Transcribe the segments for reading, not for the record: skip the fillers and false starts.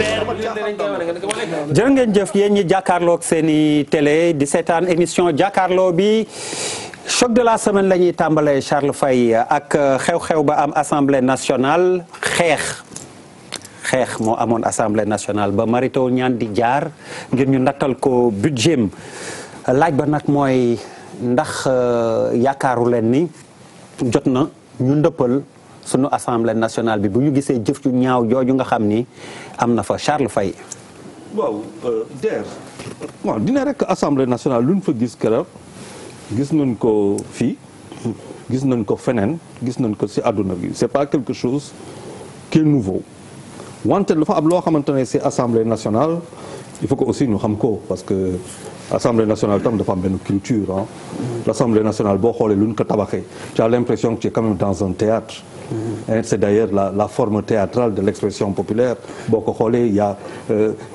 jërë ngeen jëf yéen ñi jàkkaarloog seen i télé di seetaan émission jàkkaarloo bi choc de la semaine la ñuy tàmbalee Charles Faye ak xew-xew ba am assemblée nationale xeex moo amoon assemblée nationale ba Mary Teuw Niane di jaar ngir ñu nattal ko budget laaj ba nag mooy ndax yaakaaru leen ni jot na ñu ndëppal sunu assemblée nationale bi bu ñu gisee jëf ju ñaaw jooju nga xam ni am na fa Charles Faye. waaw Der waaw dina rek assemblée nationale lu ñu fa gis keroog gis nañ ko fii gis nañ ko feneen gis nañ ko ci àdduna bi c'est pas quelque chose qui est nouveau wante dafa am loo xamante ne ci assemblée nationale il faut que aussi ñu xam ko parce que assemblée nationale tam dafa am benn culture ah. L'assemblée nationale boo xoolee lu ñu ko tabaxee tu as l'impression que tu es quand même dans un théâtre. C'est d'ailleurs la forme théâtrale de l'expression populaire boo ko xoolee il y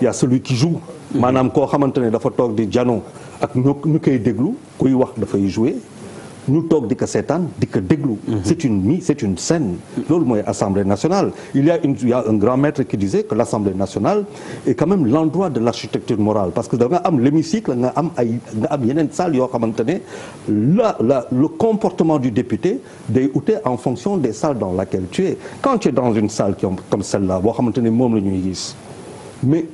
a celui qui joue maanaam koo xamante ne dafa toog di jano ak ñu koy déglu kuy wax dafay jouer ñu toog di ko seetaan di ko déglu. c'est une scène. loolu mooy assemblée nationale il y a un grand maître qui disait que l'assemblée nationale est quand même l'endroit de l'architecture morale parce que da nga am l'hémicycle nga am yeneen salle yoo xamante ne le comportement du député day ute en fonction des salles dans laquelle tu es quand tu es dans une salle comme celle-là boo xamante ne moom la ñuy gis mais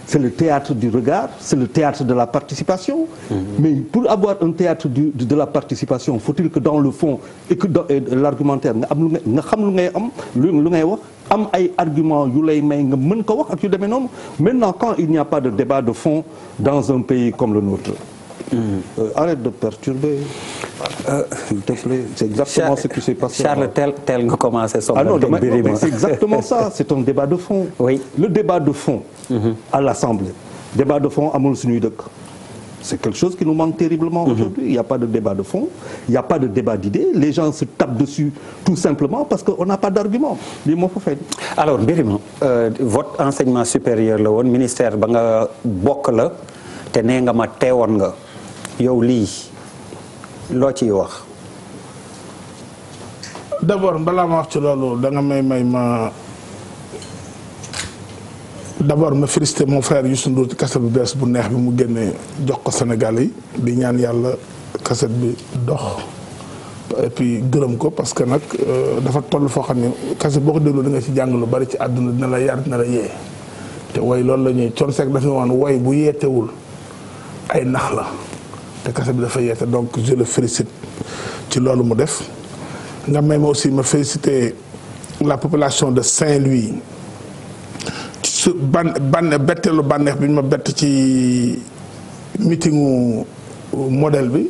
c'est le théâtre du regard, c'est le théâtre de la participation. Mais pour avoir un théâtre de la participation, faut-il que dans le fond et que dans l'argumentaire nga xam lu ngay am lu ngay wax am ay arguments yu lay may nga mën ko wax ak yu demee noonu. Maintenant quand il n'y a pas de débat de fond dans un pays comme le nôtre. Arrête de perturber. S'il te plaît, c'est exactement ce qui s'est passé. Charles, tel nga commencé son mais c'est exactement ça, c'est un débat de fond. Oui. Le débat de fond à l'Assemblée. Débat de fond amul suñuy dëkk. C'est quelque chose qui nous manque terriblement aujourd'hui. Il n'y a pas de débat de fond, il n'y a pas de débat d'idées. Les gens se tapent dessus tout simplement parce qu'on n'a pas d'argument. Lii moo fa feeñ. Alors Birima, votre enseignement supérieur la woon ministère ba nga bokk la te nee nga ma teewoon nga yow lii loo ciy wax. D'abord balaa ma wax ci loolu da nga may ma d'abord ma féliciter mon frère Youssou Ndour ci cassette bu bees bu neex bi mu génnee jox ko Sénégal yi di ñaan yàlla cassette bi dox et puis gërëm ko parce que nag dafa toll foo xam ne cassette boo ko déglu da nga ci jàng lu bari ci àdduna dina la yar dina la yee te woy loolu la ñuy Thione Seck dafa woon woy bu yeetewul ay nax la te cassette bi dafa yeete donc je le félicite ci loolu mu def nga may ma aussi ma féliciter la population de Saint-Louis su betteelu bànneex bi ñu ma bett ci meetingu modèle bi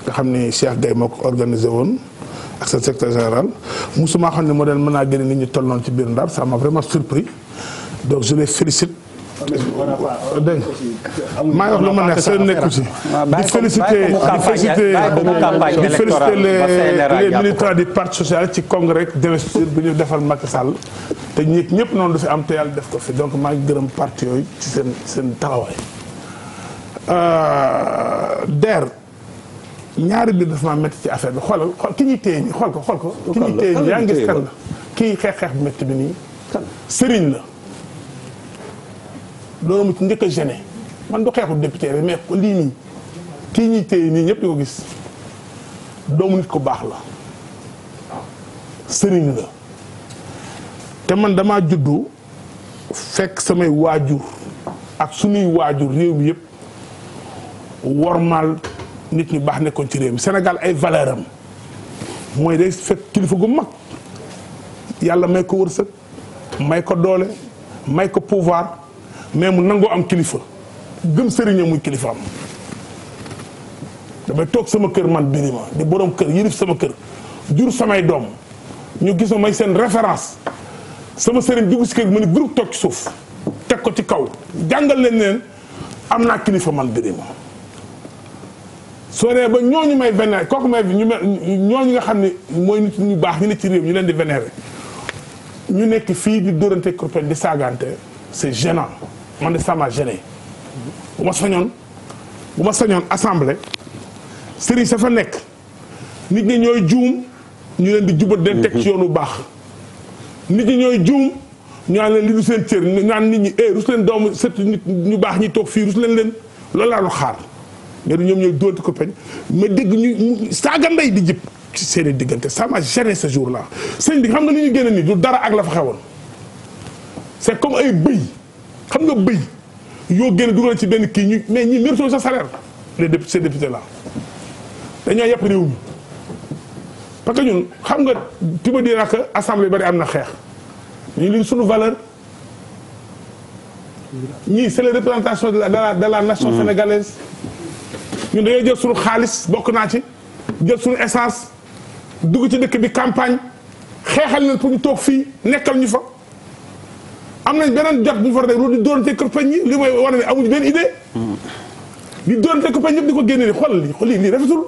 nga xam ni Cheikh Gueye moo ko organisé woon ak seen secrétaire général musuma xam ne modèle mën naa génne nit ñi toll noonu ci biir Ndar ça m'a vraiment surpris donc je les félicite. dégg maa ngi wax lu ma neex seen nekku ci di féliciter les militants du parti social ci congrès d'investiture bi ñu defal Macky Sall te ñëpp noonu du fi am te yàlla def ko fi donc maa ngi gërëm parti yooyu ci seen taxawaay. Der ñaari biir dafa maa métti ci affaire bi xool ki ñuy téye nii xool ko ki ñuy téye nii yaa ngi gis kan la kii xeex bu métti bi nii sëriñ la. loolu mu ci njëkk a gêné man du xeexu député rek mais lii nii kii ñuy téye nii ñëpp di ko gis doomu nit ko baax la sëriñ la te man damaa juddu fekk samay waajur ak suñuy waajur réew mi yëpp wormaal nit ñu baax nekkoon ci réew mi Sénégal ay valeur am mooy day fekk kilifa gu mag yàlla may ko wërsëg may ko doole may ko pouvoir mais mu nangoo am kilifa gëm sëriñam muy kilifa am damay toog sama kër man Birima di borom kër yilif sama kër jur samay doom ñu gis ma may seen référence sama sëriñ dugg si kër mu ni groupe toog ci suuf teg ko ci kaw jàngal leen am naa kilifa man Birima soo nee ba ñooñu may vénéré kooku may ñooñu nga xam ne mooy nit ñu baax ñu ne ci réew ñu leen di vénéré ñu nekk fii di dóorante kurpeñ di saagante c'est gênant man de ça m'a gêné bu ma sañoon assemblée sëriñ sa fa nekk nit ñi ñooy juum ñu leen di jubat den teg ci yoon bu baax nit ñi ñooy juum ñu naan leen li du seen cër ñu naan nit ñi rus leen doomu sët nit ñu baax ñi toog fii rus leen loolu laa doon xaar mais ñoom ñooy dóonte ko peñ ma dégg ñu saaga ndey di jëpp ci seen i diggante ça m'a gêné ce jour là sëñ bi xam nga li ñu génne nii du dara ak la fa xewoon c'est comme ay bëy xam nga bëy yoo génne dugal ci benn kii ñu mais ñi mérito sa salaire ces députés là dañoo yàpp réew mi parce que ñun xam nga tu me diras que assemblée bari am na xeex ñu li suñu valeur ñii c'est la représentation de la nation sénégalaise ñun dañoo jël suñu xaalis bokk naa ci jël suñu essence dugg ci dëkk bi campagne xeexal leen pour ñu toog fii nekkal ñu fa am nañ beneen jot bu ñu fa def lu di doonte campagne yi li mooy wane ne amuñu benn idée di doonte campagne yëpp di ko génne ni xool lii rafetul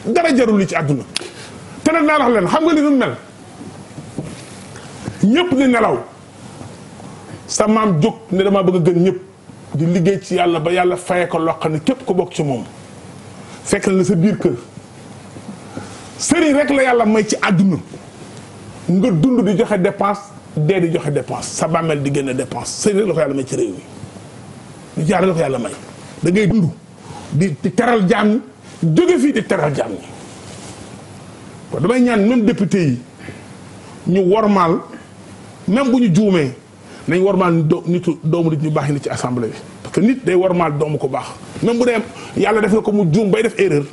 dara jarul li ci àdduna te nag naa wax leen xam nga li nu mel ñëpp di nelaw sa maam jóg ne damaa bëgg a gën ñëpp di liggéey ci yàlla ba yàlla faye ko loo xam ne képp ko bokk ci moom fekk na sa biir kër sëriñ rek la yàlla may ci àdduna nga dund di joxe dépense dee di joxe dépense sa bàmmeel di génne dépense sëriñ rek la ko yàlla may ci réew mi lu jaar la ko yàlla may da ngay dund di teral jaam ñi jóge fii di teral jaam ñi kon damay ñaan même député yi ñu wormaal même bu ñu juumee nañ wormaal doomu nit ñu baax yi ni ci assemblée bi parce que nit day wormaal doomu ko baax même bu dee yàlla def na ko mu juum bay def erreur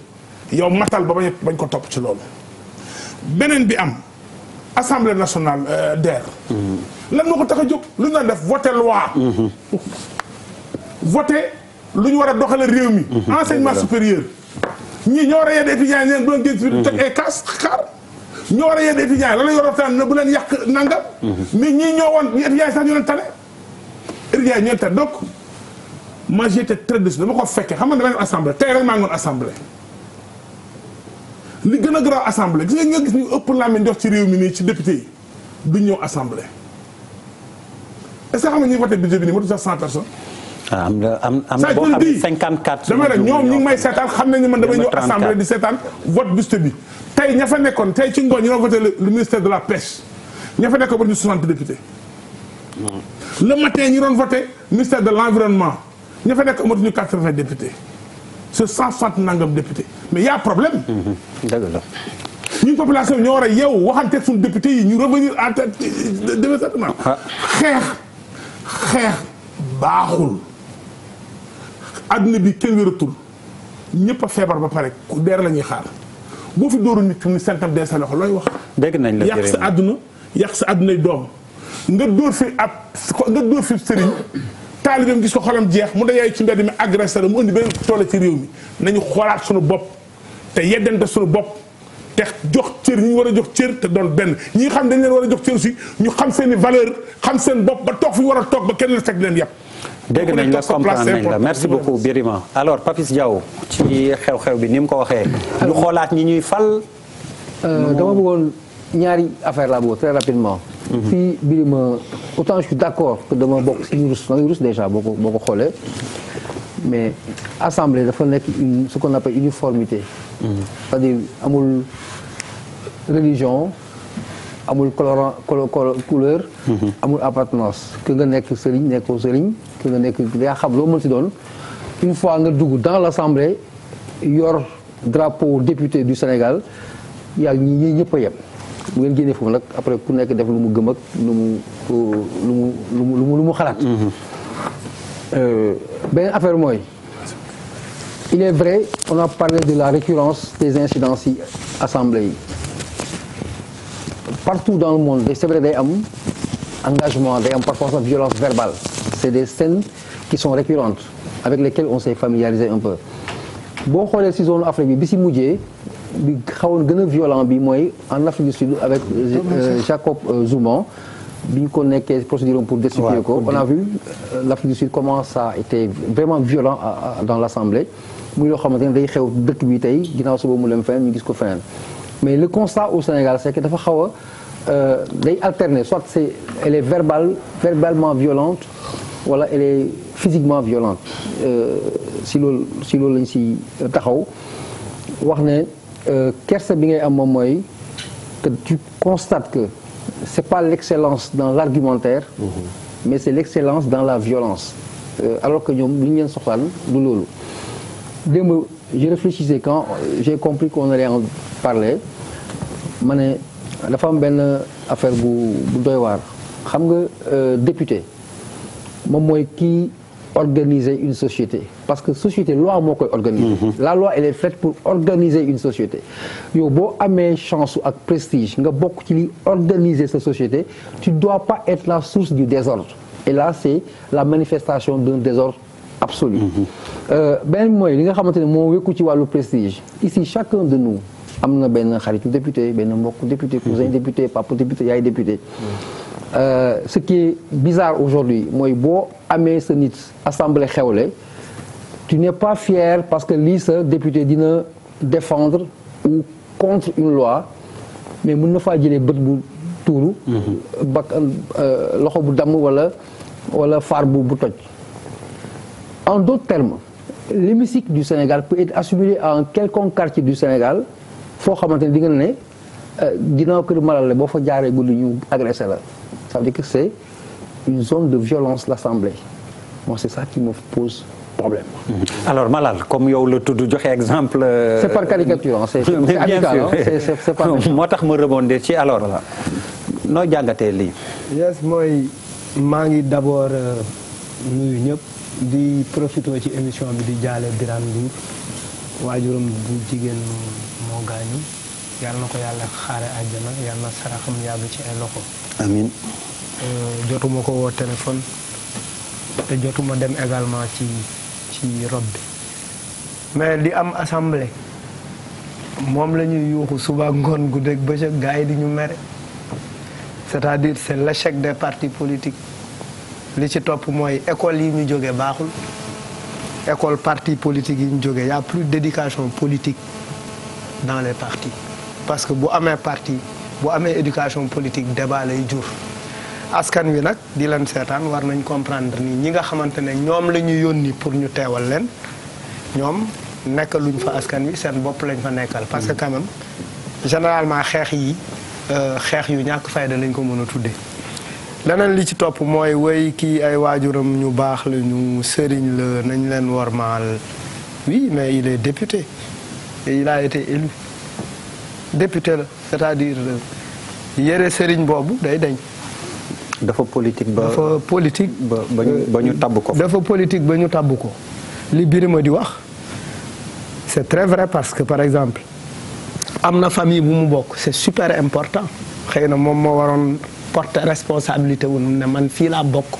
yow matal ba bañ ko topp ci loolu. beneen bi am assemblée nationale DER. lan moo ko tax a jóg lu ñu doon def voter loi. voter lu ñu war a doxale réew mi. enseignement supérieur. ñii ñoo war a yedd étudiants yi bu leen génn fi teg ay xaar ñoo war a yedd étudiants yi lan la ñu war a waxtaan ne bu leen yàq nangam. mais ñii ñoo woon ñi étudiants yi sax ñu leen tane. étudiants yi ñu leen tane donc moi j'étais très déçu dama ko fekkee xam nga damay dem assemblée tey rek maa ngi woon assemblée. li gën a garaaw assemblée gis nga gis ñu ëpp làmmiñ dox ci réew mi nii ci député yi duñ ñëw assemblée est-ce que xam nga ñuy voté budget bi nii motu sax 100 personnes. am na boo xam ne 54. dama ne ñoom ñu ngi may seetaan xam nañu man damay ñëw assemblée di seetaan vote budget bi tey ña fa nekkoon tey ci ngoon ñu doon voté le ministère de la pêche ña fa nekkoon ba ñu 60 députés. le matin ñu doon voté ministère de l'environnement ña fa nekk amatuñu 80 députés sur 160 nangam députés mais y a problème. dëgg la. ñun population ñoo war a yeewu waxanteeg suñu député yi ñu revenir en tête développement. xeex baaxul. adduna bi kenn wératul ñëpp a feebar ba pare ku deer la ñuy xaar boo fi dóoru nit mu sentam dee sa loxo looy wax. dégg nañ la yàq sa àdduna yàq sa àddunay doom nga dóor fi sëriñ taalibeem gis ko xolam jeex mu dayaay ci mbedd mi agressé mu indi beneen toole ci réew mi nañu xoolaat suñu bopp te yeddante suñu bopp te jox cër ñi ñu war a jox cër te doon benn ñi nga xam dañ leen war a jox cër aussi ñu xam seen i valeur xam seen bopp ba toog fi ñu war a toog ba kenn la teg leen yàpp. dégg nañ la comprendre nañ la merci beaucoup Birima alors Papis Diaw ci xew-xew bi ni mu ko waxee. ñu xoolaat ñi ñuy fal. dama bëggoon ñaari affaire laa bëggoon très rapidement. fii Birima autant je suis d'accord que dama bokk si ñu rus da ngay rus déjà boo ko xoolee mais assemblée dafa nekk ce qu'on appelle uniformité. c'est-à-dire amul religion. amul couleur. amul appartenance que nga nekk sëriñ nekkoo sëriñ que nga nekk yaa xam loo mën si doon une fois nga dugg dans l'assemblée yor drapeau député du Sénégal yaa ñi ñëpp a yem bu ngeen génnee foofu nag après ku nekk def lu mu gëm ak lu mu xalaat. beneen affaire mooy il est vrai on a parlé de la récurrence des incidents ci assemblée yi. partout dans le monde c'est vrai day am engagement day am parfois sax violence verbale c'est des scènes qui sont récurrentes avec lesquelles on s'est familiarisé un peu boo xoolee ci zone Afrique bi ci mujjee bi xawoon gën a violent bi mooy en Afrique du Sud avec Jacob Zuma bi ñu ko nekkee procédure pour destituer ko on a vu l'Afrique du Sud comment ça a été vraiment violent dans l'Assemblée muy loo xamante ne day xew dëkk bi tey ginnaaw suba mu leen feneen ñu gis ko feneen mais le constat au Sénégal c'est que dafa xaw a day alterner soit elle est verbalement violente wala elle est physiquement violente si loolu lañ si taxaw wax ne kersa bi ngay am moom mooy que tu constates que c'est pas l'excellence dans l'argumentaire, mais c'est l'excellence dans la violence. Alors que ñoom li ñu leen soxlaan du loolu. Démb je réfléchissais quand j'ai compris qu'on allait en parler ma ne dafa am benn affaire bu doy waar xam nga député moom mooy kii organiser une société parce que société loi moo koy organiser. La loi elle est faite pour organiser une société. yow boo amee chance ak prestige nga bokk ci li organiser sa société tu dois pas être la source du désordre et là c'est la manifestation d'un désordre absolu. beneen mooy li nga xamante ne moo wékku ci wàllu prestige ici chacun de nous am na benn xaritu député benn mbokk député cousin député papa député yaay député. Ce qui est bizarre aujourd'hui mooy boo amee sa nit assemblée xewle tu n'es pas fier parce que lii sa député dina défendre ou contre une loi mais mën na faa jëlee bët bu tuuru bak loxo bu damm wala faar bu toj. En d'autres termes l'hémicycle du Sénégal peut être assimilé à un quelconque quartier du Sénégal foo xamante ne di nga ne ginnaaw kër Malal boo fa jaaree guddi ñu agressé la. Ça veut dire que c'est une zone de violence l'Assemblée. Moi c'est ça qui me pose problème. Alors Malal comme yow la tudd joxe exemple. C'est par caricature c'est amical c'est pas moo tax ma rebondir ci alors voilà noo jàngatee lii. yes mooy maa ngi d'abord nuyu ñëpp di profité ci émission bi di jaale Birane Ndour waajuram bu jigéen moo gaañu yàlla na ko yàlla xaare àjjana yàlla na saraxam yàgg ci ay loxo. amiin. jotuma ko woo téléphone te jotuma dem également ci rob bi mais li am assemblée moom la ñuy yuuxu suba ngoon guddeeg bëccëg gars yi di ñu mere c'est-à-dire c'est l'échec des partis politiques li ci topp mooy école yi ñu jóge baaxul école parti politique yi ñu jóge y a plus d'éducation politique dans les partis parce que bu amee parti bu amee éducation politique débat lay jur askan wi nag di leen seetaan war nañ comprendre ni ñi nga xamante ne ñoom la ñu yónni pour ñu teewal leen ñoom nekkaluñ fa askan wi seen bopp lañ fa nekkal parce que quand même généralement xeex yi xeex yu ñàkk fayda lañ ko mën a tuddee. leneen li ci topp mooy woy kii ay waajuram ñu baax la ñu sëriñ la nañ leen wormaal oui mais il est député et il a été élu député la c'est-à-dire yére sëriñ boobu day dañ. dafa politique ba dafa politique ba ñu tabb ko. dafa politique ba ñu tabb ko li Birima di wax c'est très vrai parce que par exemple am na famille bu mu bokk c'est super important xëy na moom moo waroon porter responsabilité wu ne man fii laa bokk.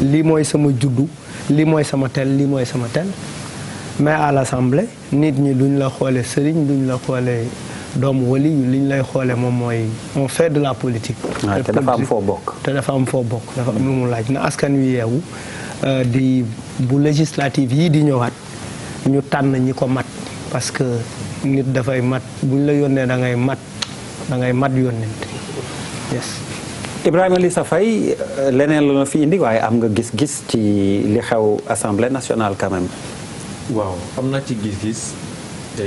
lii mooy sama juddu lii mooy sama tel lii mooy sama tel mais à l'Assemblée nit ñi duñ la xoolee sëriñ duñ la xoolee doomu wali li ñu lay xoolee moom mooy on fait de la politique. te dafa am foo bokk. te dafa am foo bokk dafa am lu mu laaj na askan wi yeewu di bu législative yii di ñëwaat ñu tànn ñi ko mat parce que nit dafay mat buñ la yónnee da ngay mat yónnent yes. Ibrahima Lissa Faye leneen la fi indi waaye am nga gis-gis ci li xew Assemblée nationale quand même. waaw am naa ci gis-gis. te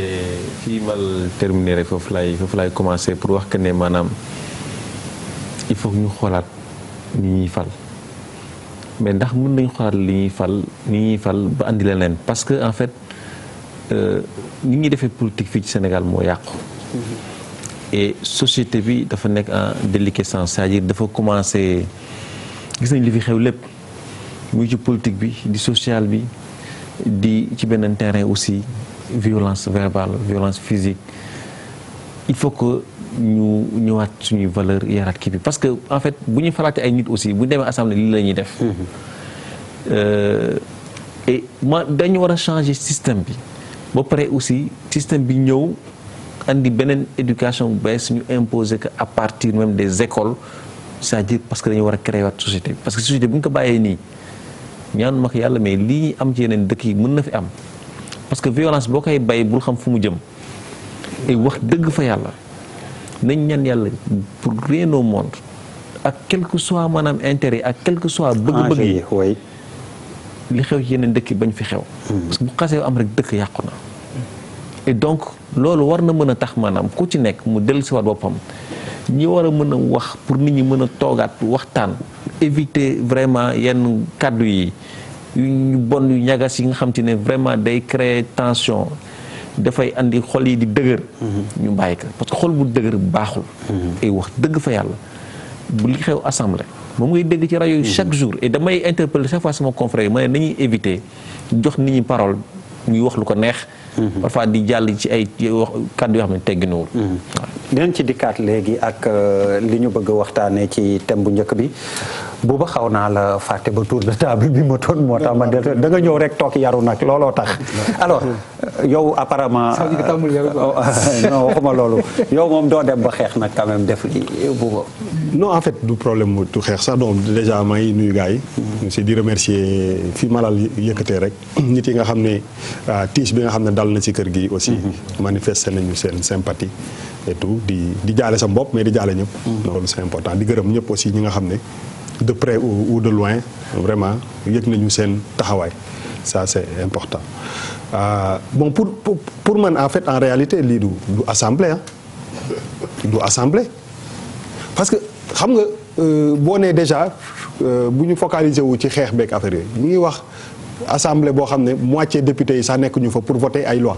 fii mal terminer rek foofu laay commencer pour wax que ne maanaam il faut que ñu xoolaat ni ñuy fal mais ndax mën nañu xoolaat ni ñuy fal ba andi leneen parce que en fait ni ñuy defee politique fii ci Sénégal moo yàqu. et société bi dafa nekk en déliquescence c'est-à-dire dafa commencer gis nañ li fi xew lépp muy ci politique bi di social bi di ci beneen terrain aussi. Violence verbale violence physique il faut que ñu ñëwaat suñuy valeur yaraat kii bi parce que en fait bu ñu falaatee ay nit aussi bu ñu demee assemblée lii la ñuy def. et dañu war a changer système bi ba pare aussi système bi ñëw andi beneen éducation bu bees ñu imposer que à partir même des écoles c'est-à-dire parce que dañu war a créer waat société bi parce que société bu ñu ko bàyyee nii ñaan mag yàlla mais lii am ci yeneen dëkk yi mën na fi am. parce que violence boo koy bay bul xam fu mu jëm et wax dëgg fa yàlla nañ ñaan yàlla pour rien au monde ak quel que soit maanaam intérêt ak quel que soit bëgg-bëgg yi li xew ci yeneen dëkk yi bañ fi xew parce que bu xasee am rek dëkk yàqu na et donc loolu war na mën a tax maanaam ku ci nekk mu dellu si waat boppam ñi war a mën a wax pour nit ñi mën a toogaat waxtaan éviter vraiment yenn kàddu yi yu bon yu ñagas yi nga xam te ne vraiment day créer tension dafay andi xol yi di dëgër. ñu bàyyi ko parce que xol bu dëgër baaxul. et wax dëgg fa yàlla bu li xew assemblée moom ngay dégg ci rajo yi chaque jour et damay interpeller chaque fois sama confrère yi ma ne nañuy éviter jox nit ñi parole ñuy wax lu ko neex. parfois di jàll ci ay wax kàddu yoo xam ne tegginuwul. dinañ ci dikkaat léegi ak li ñu bëgg a waxtaanee ci thème bu njëkk bi buuba xaw naa la fàtte ba tour de table bi ma toon moo tax ma da nga ñëw rek toog yaru nag looloo tax alors yow apparemment non waxuma loolu yow moom doo dem ba xeex nag quand même def li buuba. non en fait du problème du xeex sax donc déjà maa ngi nuyu gars yi. c'est di remercier fi Malal yëkkatee rek nit yi nga xam ne tiis bi nga xam ne dal na ci kër gi aussi. manifester nañu seen sympathie et tout di jaale sa bopp mais di jaale ñëpp. loolu c'est important di gërëm ñëpp aussi ñi nga xam ne de près ou de loin vraiment yëg nañu seen taxawaay ça c'est important. Bon pour man en fait en réalité lii du assemblée du assemblée parce que xam nga boo nee déjà bu ñu focaliser wu ci xeex beeg affaire yooyu ñu ngi wax assemblée boo xam ne moitié députés yi sax nekk ñu fa pour voter ay loi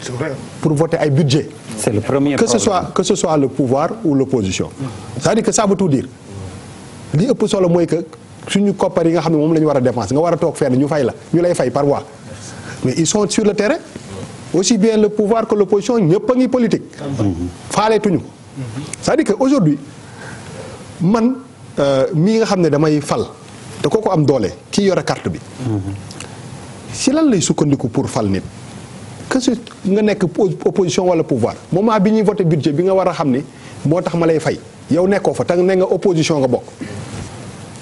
c'est vrai. pour voter ay budget c'est le premier problème. que ce soit le pouvoir ou l'opposition c'est-à-dire que ça veut tout dire li ëpp solo mooy que suñu koppar yi nga xam ne moom la ñu war a dépenser nga war a toog fenn ñu fay la ñu lay fay par mois mais ils sont sur le terrain aussi bien le pouvoir que l'opposition ñëpp a ngi politique faaleetuñu ko c'est-à-dire que aujourd'hui man mii nga xam ne damay fal te kooku am doole kii yore carte bi si lan lay sukkandiku pour fal nit que ce nga nekk opposition wala pouvoir moment bi ñuy voté budget bi nga war a xam ni moo tax ma lay fay yow nekkoo fa te ne nga opposition nga bokk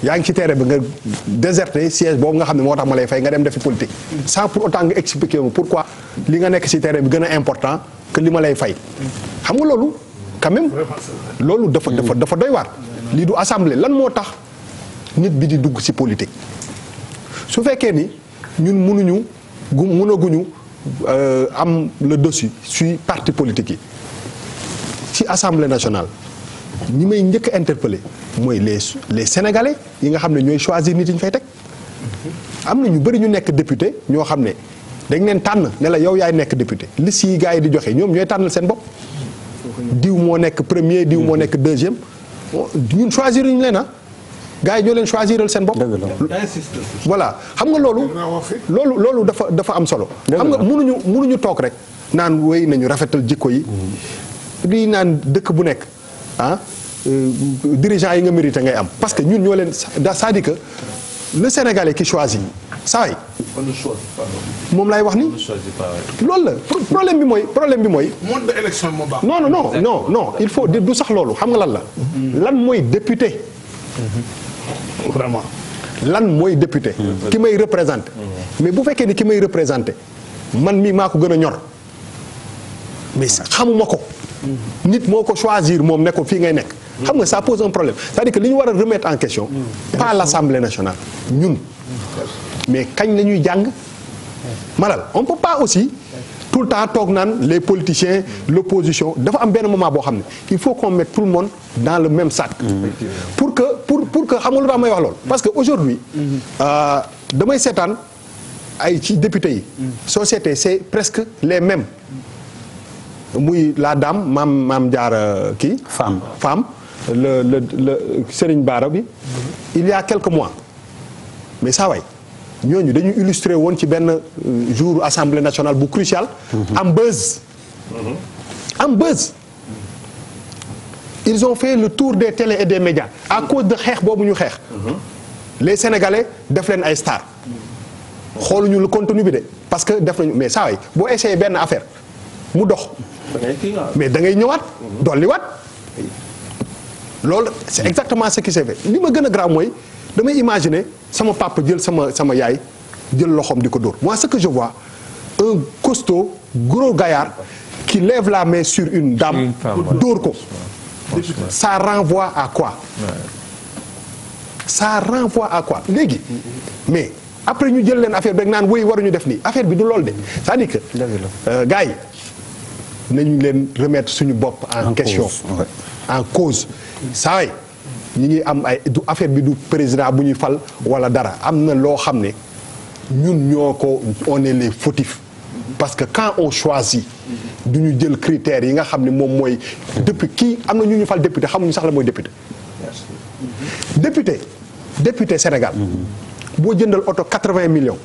yaa ngi ci terrain bi nga déserté siège boobu nga xam ne moo tax ma lay fay nga dem defi politique sans pour autant nga expliquer ma pourquoi li nga nekk ci terrain bi gën a important que li ma lay fay xam nga loolu quand même loolu dafa doy waar lii du assemblée lan moo tax nit bi di dugg ci politique su fekkee ni ñun mënaguñu am le dessus sur parti politique yi ci assemblée nationale ñi may njëkk a interpeller mooy les sénégalais yi nga xam ne ñooy choisir nit yi ñu fay teg am na ñu bëri ñu nekk député ñoo xam ne dañ leen tànn ne la yow yaay nekk député liste yi gars yi di joxe ñoom ñooy tànnal seen bopp diw moo nekk premier diw moo nekk deuxième ñun choisir ñu leen gars yi ñoo leen choisiral seen bopp. voilà xam nga loolu dafa am solo. xam nga mënuñu toog rek naan wéy nañu rafetal jikko yi. di naan dëkk bu nekk dirigeant yi nga mérité ngay am parce que ñun ñoo leen c'est-à-dire que le Sénégalais qui choisit saa yi. moom laay wax ni. loolu la problème bi mooy. mode de élection moo baax. non il faut du sax loolu xam nga lan la. lan mooy député. vraiment lan mooy député. ki may représenté. mais bu fekkee ni ki may représenté man mii maa ko gën a ñor mais xamuma ko. nit moo ko choisir moom ne ko fii ngay nekk. xam nga ça pose un problème c'est-à-dire que li ñu war a remettre en question. pas l'Assemblée nationale ñun. mais kañ la ñuy jàng. malal on peut pas aussi tout le temps toog naan les politiciens l'opposition dafa am benn moment boo xam ne il faut qu'on mette tout le monde dans le même sac. pour que xam nga lu tax may wax loolu. parce que aujourd'hui damay seetaan ay ci député yi. société c'est presque les mêmes. muy la dame maam Diarra kii. femme le Serigne Bara bi. il y a quelques mois mais saa waay ñooñu dañu illustré woon ci benn jour assemblée nationale bu crucial. am buzz. ils ont fait le tour des télés et des médias à cause de xeex boobu ñu xeex. les sénégalais def leen ay stars. xooluñu le contenu bi de parce que def nañu mais saa waay boo essayé benn affaire mu dox. mais da ngay ñëwaat dolliwaat. loolu c'est exactement ce qui s'est fait li ma gën a grave mooy damay imaginer sama papa jël sama yaay jël loxoom di ko dóor moi ce que je vois un costaud gros gaillard qui lève la main sur une dame dóor ko. ça renvoie à quoi. ça renvoie à quoi léegi mais après ñu jël leen affaire bi rek naan woy waruñu def nii affaire bi du loolu de c'est-à-dire que gars yi nañu leen remettre suñu bopp en question en cause saa yi ñi ngi am ay du affaire bi du président bu ñuy fal wala dara am na loo xam ne ñun ñoo ko on est les fautifs parce que quand on choisit du ñu jël critères yi nga xam ne moom mooy depuis kii am na ñu fal député xamuñu sax la mooy député député Sénégal boo jëndal oto 80 millions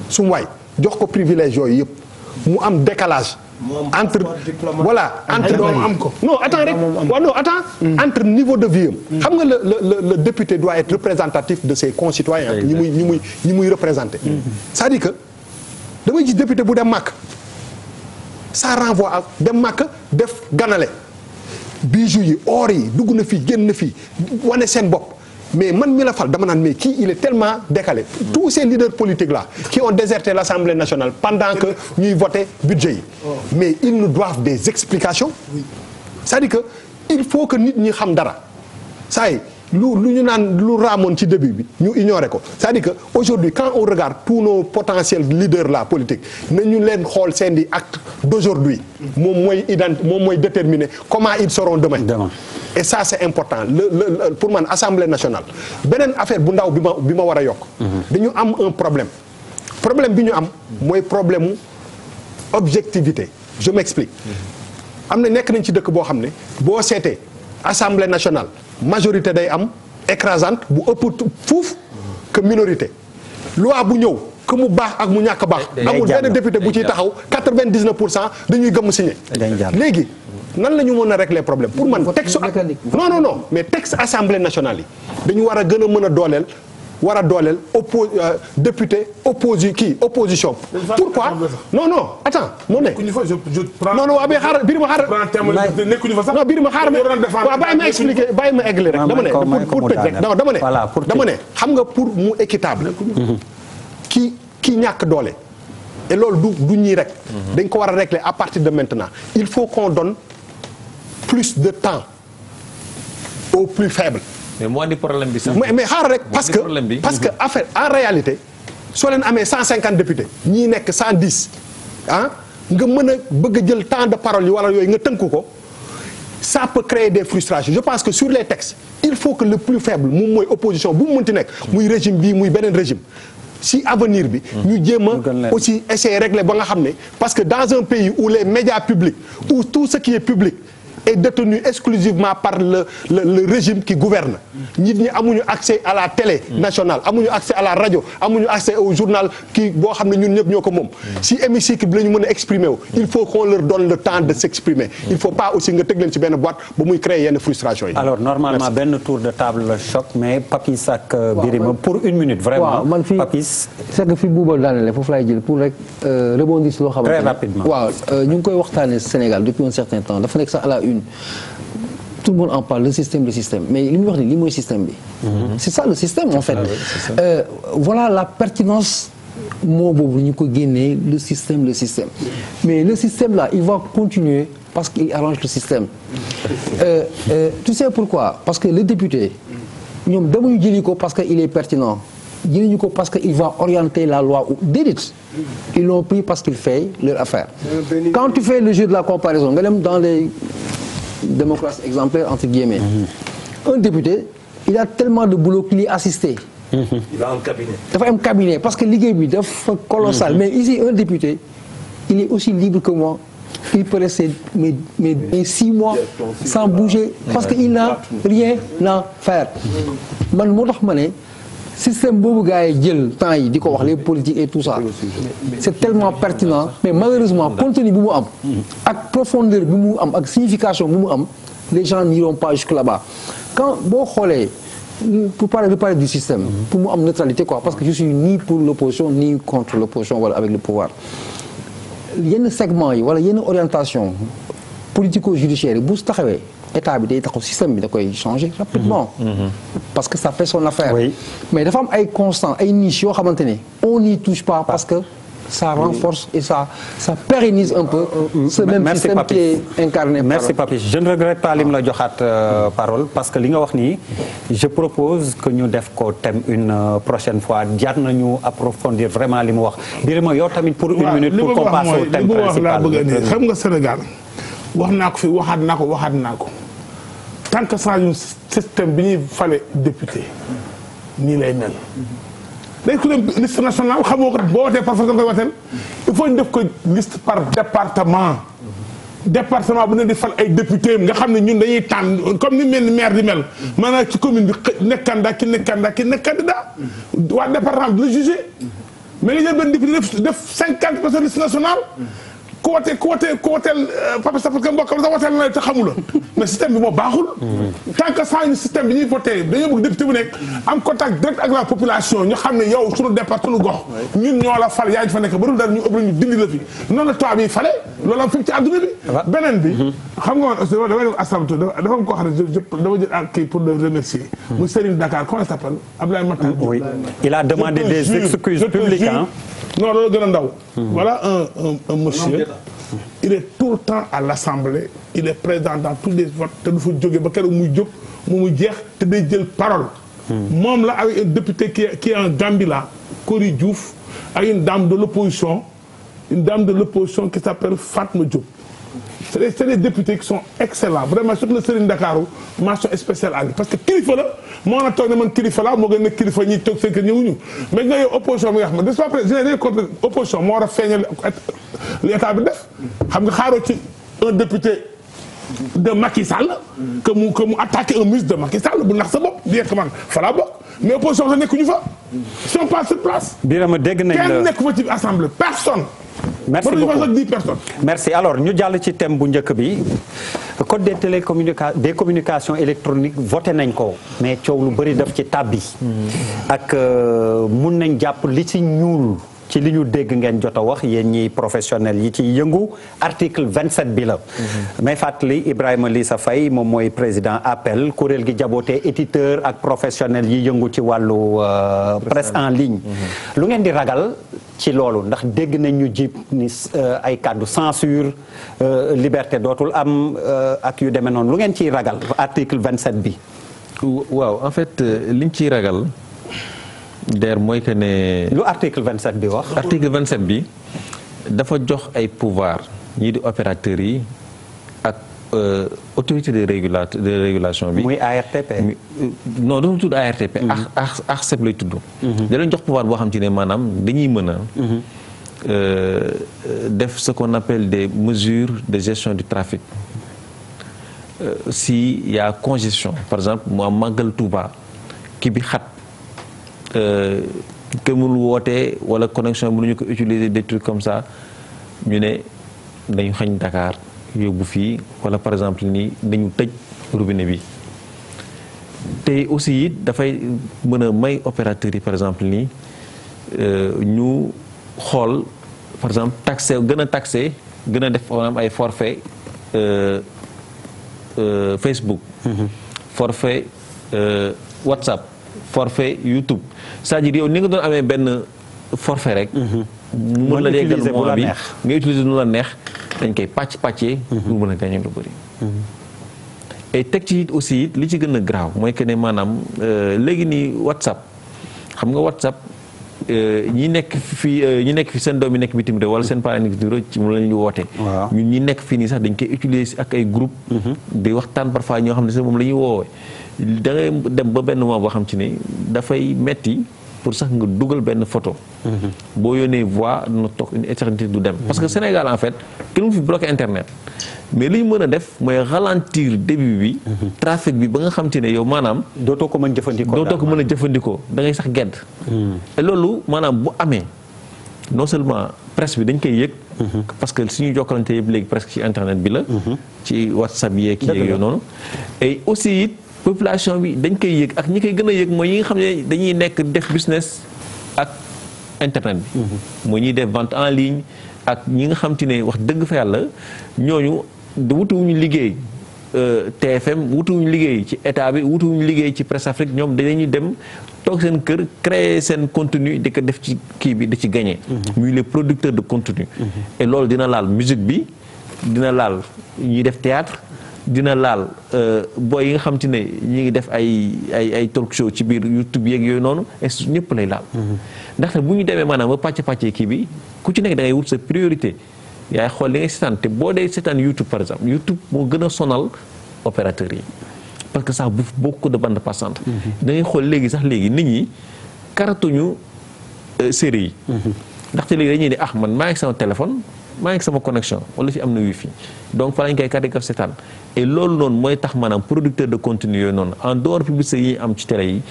su mu waay jox ko privilège yooyu yëpp mu am décalage entre voilà entre am ko non attends rek waaw non attends entre niveau de vie am xam nga le député doit être représentatif de ses concitoyens ñi muy représenter c'est-à-dire que damay gis député bu dem màkk ça renvoie à dem màkk def ganale bijoux yi or yi dugg na fii génn na fii wane seen bopp mais man mi la fal dama naan mais kii il est tellement décalé tous ces leaders politiques là qui ont déserté l'Assemblée nationale pendant que ñuy voter budget yi mais ils nous doivent des explications c'est-à-dire que il faut que nit ñi xam dara ça y lu ñu naan lu raamoon ci début bi ñu ignorer ko c'est-à-dire que aujourd'hui quand on regarde tous nos potentiels leaders là politiques nañu leen xool seen di acte d'aujourd'hui moom mooy déterminer comment ils seront demain et ça c'est important pour man Assemblée nationale beneen affaire bu ndaw bi ma war a yokk dañu am un problème bi ñu am mooy problème mu objectivité je m'explique am na nekk nañ ci dëkk boo xam ne boo seetee Assemblée nationale majorité day am écrasante bu ëpp fuuf que minorité loi bu ñëw que mu baax ak mu ñàkk baax amul benn député bu ciy taxaw 99% dañuy gëmm signé léegi nan la ñu mën a régler problème pour man texte non mais texte Assemblée nationale yi dañu war a gën a mën a dooleel député opposition pourquoi non attends moo ne non waa mais xaaral Birima xaaral non Birima xaaral waaw bàyyi ma expliquer bàyyi ma eggali rek dama ne pour tëj rek dama ne xam nga pour mu équitable ki ñàkk doole et loolu du ñii rek dañ ko war a régler à partir de maintenant il faut qu'on donne plus de temps aux plus faibles mais moo andi problème bi sax. mais xaaral rek parce que affaire en réalité soo leen amee 150 députés ñii nekk 110 nga mën a bëgg a jël temps de parole yi wala yooyu nga tënku ko ça peut créer des frustrations je pense que sur les textes il faut que le plus faible moom mooy opposition bu mu mënti nekk muy régime bii muy beneen régime si avenir bi ñu jéem a aussi essayer régler ba nga xam ne parce que dans un pays où les médias publics où tout ce qui est public est détenu exclusivement par le régime qui gouverne nit ñi amuñu accès à la télé nationale amuñu accès à la radio amuñu accès au journal kii boo xam ne ñun ñëpp ñoo ko moom si hémicycle bi la ñu mën a exprimer wu il faut qu'on leur donne le temps de s'exprimer il faut pas aussi nga tëg leen ci benn boîte ba muy créer yenn frustration yi alors normalement benn tour de table la choc mais Papis ak Birima pour une minute vraiment man fii Papis c'est que fi buuba daanele foofu laay jël pour rek rebondir si loo xamante très rapidement waaw ñu ngi koy waxtaane Sénégal depuis un certain temps dafa nekk sax à la une tout le monde en parle le système mais li muy wax ni lii mooy système bi c'est ça le système en fait voilà la pertinence moo boobu ñu ko génnee le système mais le système là il va continuer parce qu'il arrange le système tu sais pourquoi parce que le député ñoom demuñu jëli ko parce que il est pertinent jëliñu ko parce que il va orienter la loi ou déedéet ils l'ont pris parce qu'il fait leur affaire quand tu fais le jeu de la comparaison nga dem dans les démocratie exemplaire entre guillemets un député il a tellement de boulot qu'il est assisté il a un cabinet dafa am cabinet parce que liggéey bi dafa colossal mais ici un député il est aussi libre que moi il peut rester mais 6 mois sans bouger parce que il n'a rien à faire man moo tax ma ne système boobu gars yi jël temps yi di ko wax les politiques et tout ça c'est tellement pertinent mais malheureusement contenu bi mu am ak profondeur bi mu am ak signification bi mu am les gens n'iront pas jusque là-bas quand boo xoolee pour parler du système pour mu am neutralité quoi parce que je suis ni pour l'opposition ni contre l'opposition wala avec le pouvoir yenn segment yi wala yenn orientation politico-judiciaire yi bu su taxawee état bi day taxaw système bi da koy changer rapidement parce que ça fait son affaire mais dafa am ay constant ay niches yoo xamante ne on n'y touche pas parce que ça renforce et ça pérennise un peu ce même système Papis. Qui est incarné merci Papis je ne regrette pas li mu la joxaat parole parce que li nga wax nii je propose que ñu def ko thème une prochaine fois jaar nañu approfondir vraiment li mu wax Birima yow tamit pour une minute pour qu'on passe au thème principal xam nga Sénégal wax naa ko fi waxaat naa ko tant que changé système bi ñuy fale député nii lay mel. day ko dem liste nationale xamoo ko boo wootee par force nga koy wooteel il faut ñu def ko liste par département. département bu ne di fal ay député nga xam ne ñun dañuy tànn comme ni mel ni maire di mel maanaam ci commune bi nekk candidat ki nekk candidat ki nekk candidat waa département bi di la jugé mais nga jël benn député def 50 personnes liste nationale ku wooteel Papa Sow parce que mbokkam sax wooteel na te xamula mais système bi moo baaxul tant que sans système bi ñuy voté dañoo bëgg député bu nekk am contact direct ak la population ñu xam ne yow suñu départ suñu gox ñun ñoo la fal yaa ngi fa nekk ba dul dara ñu ëpp ñu dindi la fi noonu la tubaab yi fale loolu am fépp ci àdduna bi beneen bi xam nga man aussi damay def assemblée dafa am koo xam ne dama jël ak kii pour le remercier muy Serigne Dakar comment il s'appelle Abdoulaye Matar oui il a demandé des excuses publiques non loolu gën a ndaw voilà un monsieur il est tout le temps à l'Assemblée il est présent dans tous les votes te du fa jóge ba keroog muy jóg muy jeex te day jël parole moom la avec un député qui est en Gambie là Kori Diouf ak une dame de l'opposition qui s'appelle Fatma Diop c'est des députés qui sont excellents vraiment surtout le Serigne Dakaru mention spéciale à lui parce que kilifa la moo na toog ne man kilifa la moo gën a kilifa ñi toog seen kër ñëwuñu mais nga yow opposition bi nga xam ne de après général contre opposition moo war a feeñal li état bi def xam nga xaaroo ci un député de Macky Sall que mu attaqué un ministre de Macky Sall bu nax sa bopp bien que man fa laa bokk mais opposition sax nekkuñu fa ils sont pas sur place. Birama dégg nañ la kenn nekk fa ci assemblée personne. merci beaucoup merci alors ñu jàll ci thème bu njëkk bi code des communications électroniques voté nañ ko mais coow lu bëri daf ci tàbbi ak mun nañ jàpp li ci ñuul ci li ñu dégg ngeen jot a wax yéen ñi professionnels yi ci yëngu article 27 bi la may fàttali Ibrahima Lissa Faye moom mooy président appel kuréel gi jabootee éditeur ak professionnels yi yëngu ci wàllu presse en ligne lu ngeen di ragal ci loolu ndax dégg nañ ñu jib ni ay kàddu censure liberté dootul am ak yu demee noonu lu ngeen ciy ragal article 27 bi waaw en fait liñ ciy ragal der mooy que ne lu article 27 bi wax article 27 bi dafa jox ay pouvoir ñii di opérateurs yi ak autorité de régulation bi. muy ARTP. non dafa tudd ARTP. ARCEP lay tudd. da leen jox pouvoir boo xam te ne maanaam dañuy mën a. def ce qu'on appelle des mesures de gestion du trafic. si y a congestion par exemple mu am màggal Touba kii bi xat kenn mënul wootee wala connexion mënuñu ko utiliser des trucs comme ça ñu ne dañu xañ Dakar. yóbbu fii wala par exemple nii dañu tëj robinet bi te aussi it dafay mën a may opérateurs yi par exemple nii ñu xool par exemple taxé gën a def maanaam ay forfait Facebook forfait WhatsApp forfait YouTube c'est-à-dire yow ni nga doon amee benn forfait rek mën la dee gal mois bi nga utiliser nu la neex dañ koy pàccee pour mën a gagner lu bëri et teg ci it aussi it li ci gën a graaw mooy que ne maanaam léegi nii WhatsApp xam nga WhatsApp ñi nekk fi seen doom yi nekk bitim réew wala seen parents nekk bitim réew ci mu la ñu woote ñun ñi nekk fii nii sax dañ koy utiliser ak ay groupe di waxtaan parfois ñoo xam ne sax moom la ñuy woowee da ngay dem ba benn moment boo xam ci ne dafay metti pour sax nga dugal benn photo boo yónnee voix na toog une éternité du dem parce que Sénégal en fait kenn mu fi bloqué internet mais li ñu mën a def mooy ralentir début bi trafic bi ba nga xam te ne yow maanaam dootoo ko mën a jëfandikoo da ngay sax gedd et loolu maanaam bu amee non seulement presse bi dañ koy yëg parce que suñu jokkalante yëpp léegi presque ci internet bi la ci WhatsApp yeeg yooyu noonu et aussi it population bi dañ koy yëg ak ñi koy gën a yëg mooy ñi nga xam ne dañuy nekk def business ak internet bi mooy ñuy def vente en ligne ak ñi nga xam te ne wax dëgg fa yàlla ñooñu wutuwuñu liggéey TFM wutuwuñu liggéey ci état bi wutuwuñu liggéey ci Presse Afrique ñoom dañuy dem toog seen kër créer seen contenu di ko def ci kii bi di ci gagner muy les producteurs de contenu et loolu dina laal musique bi dina laal ñuy def théâtre dina laal booy yi nga xam te ne ñi ngi def ay talk show ci biir YouTube yeeg yooyu noonu et ñëpp lay laal ndaxte bu ñu demee maanaam ba pàcc kii bi ku ci nekk da ngay wut sa priorité yaay xool li ngay seetaan te boo dee seetaan YouTube par exemple YouTube moo gën a sonal opérateurs yi parce que ça bouffe beaucoup de bande passante. da ngay xool léegi sax léegi nit ñi karatuñu série yi. ndaxte léegi dañuy ne man maa ngi sama téléphone maa ngi sama connexion wala fi am na wifi donc fa lañ koy kàddu gi seetaan et loolu noonu mooy tax maanaam producteur de contenu yooyu noonu en dehors publicité yi am ci télé yi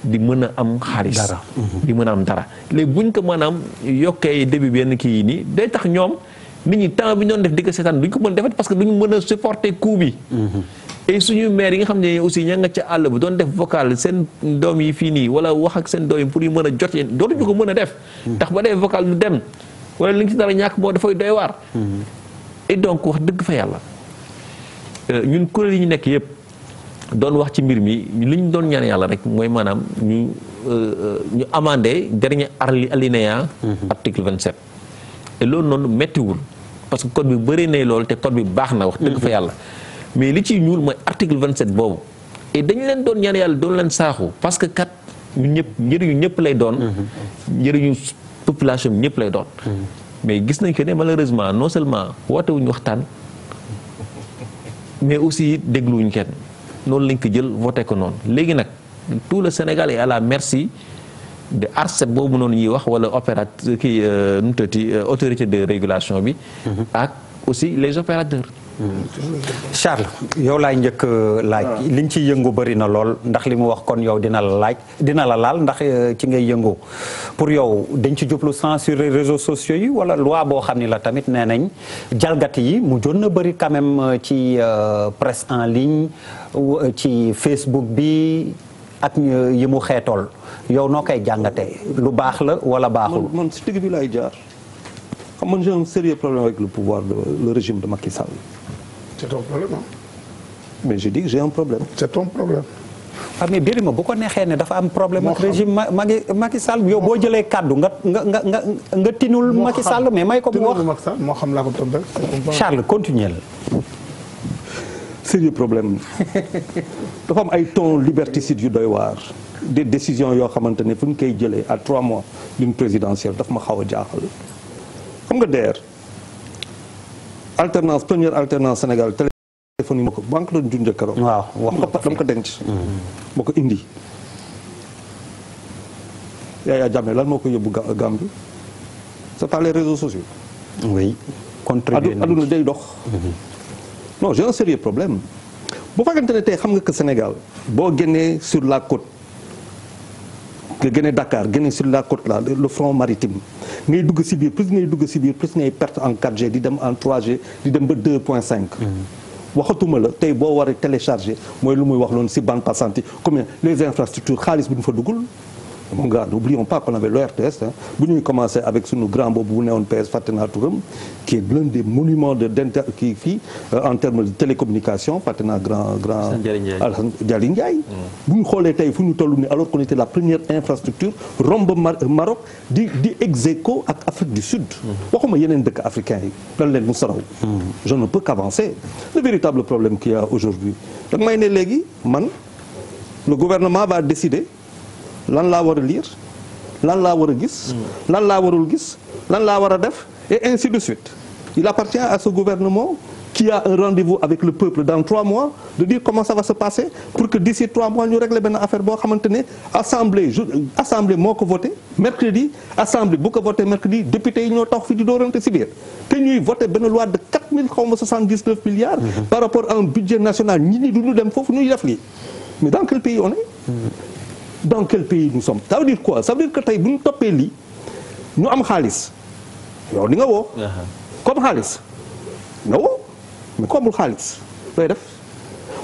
di mën a am xaalis. di mën a am dara léegi buñ ko maanaam yokkee début benn kii yi nii day tax ñoom nit ñi temps bi ñu doon def di ko seetaan duñ ko mën a defet parce que duñ mën a supporter coût bi. et suñu maire yi nga xam ne aussi ña nga ca àll bi doon def vocal seen doom yi fii nii wala wax ak seen doom yi pour yu mën a jot yéen dootuñu ko mën a def. ndax ba dee vocal du dem wala li nga ci dara ñàkk moo dafay doy waar. et donc wax dëgg fa yàlla ñun kuréel yi ñu nekk yëpp doon wax ci mbir mi li ñu doon ñaan yàlla rek mooy maanaam ñu amendé dernier alinéa article 27. et loolu noonu méttiwul parce que code bi bëri na loolu te code bi baax na wax dëgg fa yàlla. mais li ciy ñuul mooy article 27 boobu et dañu leen doon ñaan yàlla doon leen saaxu parce que kat ñun ñëpp njëriñu ñëpp lay doon. njëriñu population bi ñëpp lay doon. mais gis nañ que ne malheureusement non seulement woote wuñu waxtaan mais aussi dégluwuñ kenn noonu lañ ko jël voté ko noonu léegi nag tout le Sénégal est à la merci de ARCEP boobu noonu ñuy wax wala opérateur kii nu mu tëddee autorité de régulation bi. ak aussi les opérateurs. Charles yow laay njëkk laaj liñ ciy yëngu bëri na lool ndax li mu wax kon yow dina la laal ndax ci ngay yëngu pour yow dañ ci jublu censurer réseaux sociaux yi wala loi boo xam ni la tamit nee nañ jalgati yi mu joon na bëri quand même ci presse en ligne ci Facebook bi ak yi mu xeetool yow noo koy jàngatee lu baax la wala baaxul. man si digg bi laay jaar xam man j'ai un sérieux problème avec le pouvoir le régime de Macky Sall. C'est ton problème, hein? Mais je dis que j'ai un problème. C'est ton problème. ah mais Birima bu ko neexee ne dafa am problème ak régime Macky Sall yow boo jëlee kàddu nga tinul Macky Sall mais may ko mu wax moo xam laa ko tontu rek. Charles continuer la. Sérieux problème dafa am ay ton liberticide yu doy waar des décisions yoo xamante ne fu ñu koy jëlee à 3 mois d'une présidentielle daf ma xaw a jaaxal xam nga DER alternance première alternance Sénégal téléphone yi ma ko banque la junjee keroog. waaw wax dama ko denc. ma ko indi. Yaya Jammeh lan moo ko yóbbu Gambie c'est pas les réseaux sociaux. oui. contribuer aduna day dox. non j'ai un sérieux problème bu fekkente ne tey xam nga que Sénégal boo génnee sur la côte nga génne Dakar génne sur la côte là le front maritime ngay dugg si biir plus ngay dugg si biir plus ngay perte en 4G di dem en 3G di dem ba 2.5. waxatuma la tey boo war a télécharger mooy lu muy wax loolu si bande passante combien les infrastructures xaalis bu ñu fa duggul. mon gars n'oublions pas qu'on avait le RTS bu ñuy commencé avec sunu grand boobu bu newoon PS fàtte naa turam qui est l'un des monuments kii fii en termes de télécommunication fàtte naa grand Alassane Dialy Ndiaye bu ñu xoolee tey fu ñu toll ni alors qu'on était la première infrastructure romb Maroc di ex aequo ak Afrique du Sud waxuma yeneen dëkk africains yi lan leen mu saraw je ne peux qu'avancer le véritable problème qu'il y a aujourd'hui dag may ne léegi man le gouvernement va décider lan laa war a lire lan laa war a gis lan laa warul gis lan laa war a def et ainsi de suite il appartient à ce gouvernement qui a un rendez-vous avec le peuple dans 3 mois de dire comment ça va se passer pour que d'ici 3 mois ñu régler benn affaire boo xamante ne assemblée moo ko voté mercredi assemblée bu ko voté mercredi député yi ñoo tax fi di doorante si biir te ñuy voté benn loi de 4 079 milliards par rapport à un budget national ñi ni duñu dem foofu ñuy def lii mais dans quel pays on est dans quel pays nous sommes ça veut dire quoi ça veut dire que tey bu ñu toppee lii ñu am xaalis yow di nga woo comme xaalis nga woo mais ko amul xaalis looy def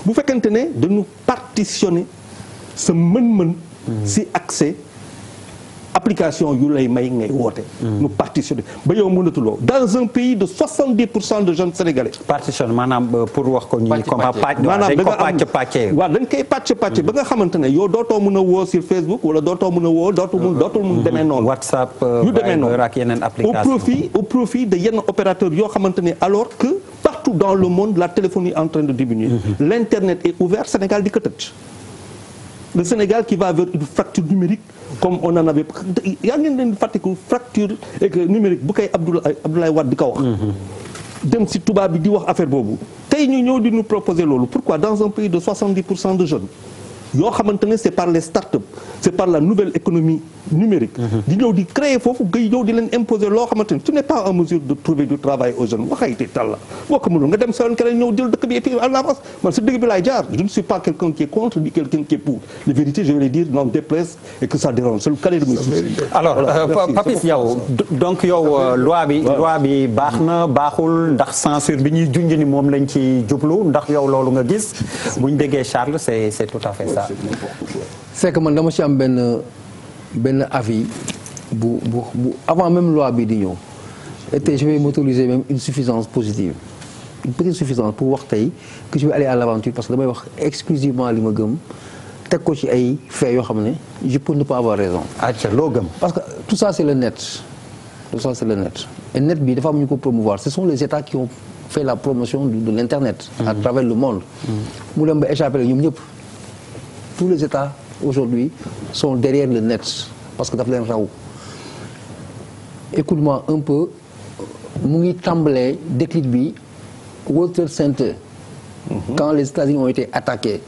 bu fekkente ne dañu partitionner sa mën-mën si accès application yu lay may ngay woote ñu partitionner ba yow mënatuloo dans un pays de 70% de jeunes sénégalais partition maanaam pour wax ko ñi comme dañ ko pàcc waaw dañ koy pàcc ba nga xamante ne yow dootoo mën a woo sur Facebook wala dootoo mën a woo dootul mun demee noonu WhatsApp yu demee noonu ak yeneen application au profit de yenn opérateurs yoo xamante ne alors que partout dans le monde la téléphonie est en train de diminuer l'internet est ouvert Sénégal di ko tëj le Sénégal qui va vers une fracture numérique comme on en avait yaa ngeen leen fàttiku fracture numérique bu koy Abdoulaye Wade di ko wax dem si tubaab bi di wax affaire boobu tey ñu ñëw di nous proposer loolu pourquoi dans un pays de 70% de jeunes yoo xamante ne c'est par les start-up c'est par la nouvelle économie numérique di ñëw di créer foofu gay ñëw di leen imposer loo xamante ne tu n'es pas en mesure de trouver du travail aux jeunes waxayte tàlla boo ko mënul nga dem sa yoon keneen ñëw jël dëkk bi et puis à l'avance man si dëgg bi laay jaar je ne suis pas quelqu'un qui est contre ni quelqu'un qui est pour les vérités je vais les dire n'en déplaise et que ça dérange c'est le cadet de mes soucis. Alors Papis yow donc yow loi bi baax na baaxul ndax censure bi ñuy junj ni moom lañ ci jublu ndax yow loolu nga gis buñ déggee Charles c'est tout à fait ça. c'est que man dama ci am benn avis bu avant même loi bi di ñëw et je vais m'autoriser même une suffisance positive une petite suffisance pour wax tey que je vais aller à l'aventure parce que damay wax exclusivement li ma gëm teg ko ci ay faits yoo xam ne je peux ne pas avoir raison. loo gëm. parce que tout ça c'est le net et net bi dafa am ñu ko promouvoir ce sont les États qui ont fait la promotion de l'internet à travers le monde mu dem ba échappé la ñoom ñëpp. Tous les États aujourd'hui sont derrière le net parce que daf leen raw écoute-moi un peu mu ngi tàmbalee déclic bi World Trade Center quand les États-Unis ont été attaqués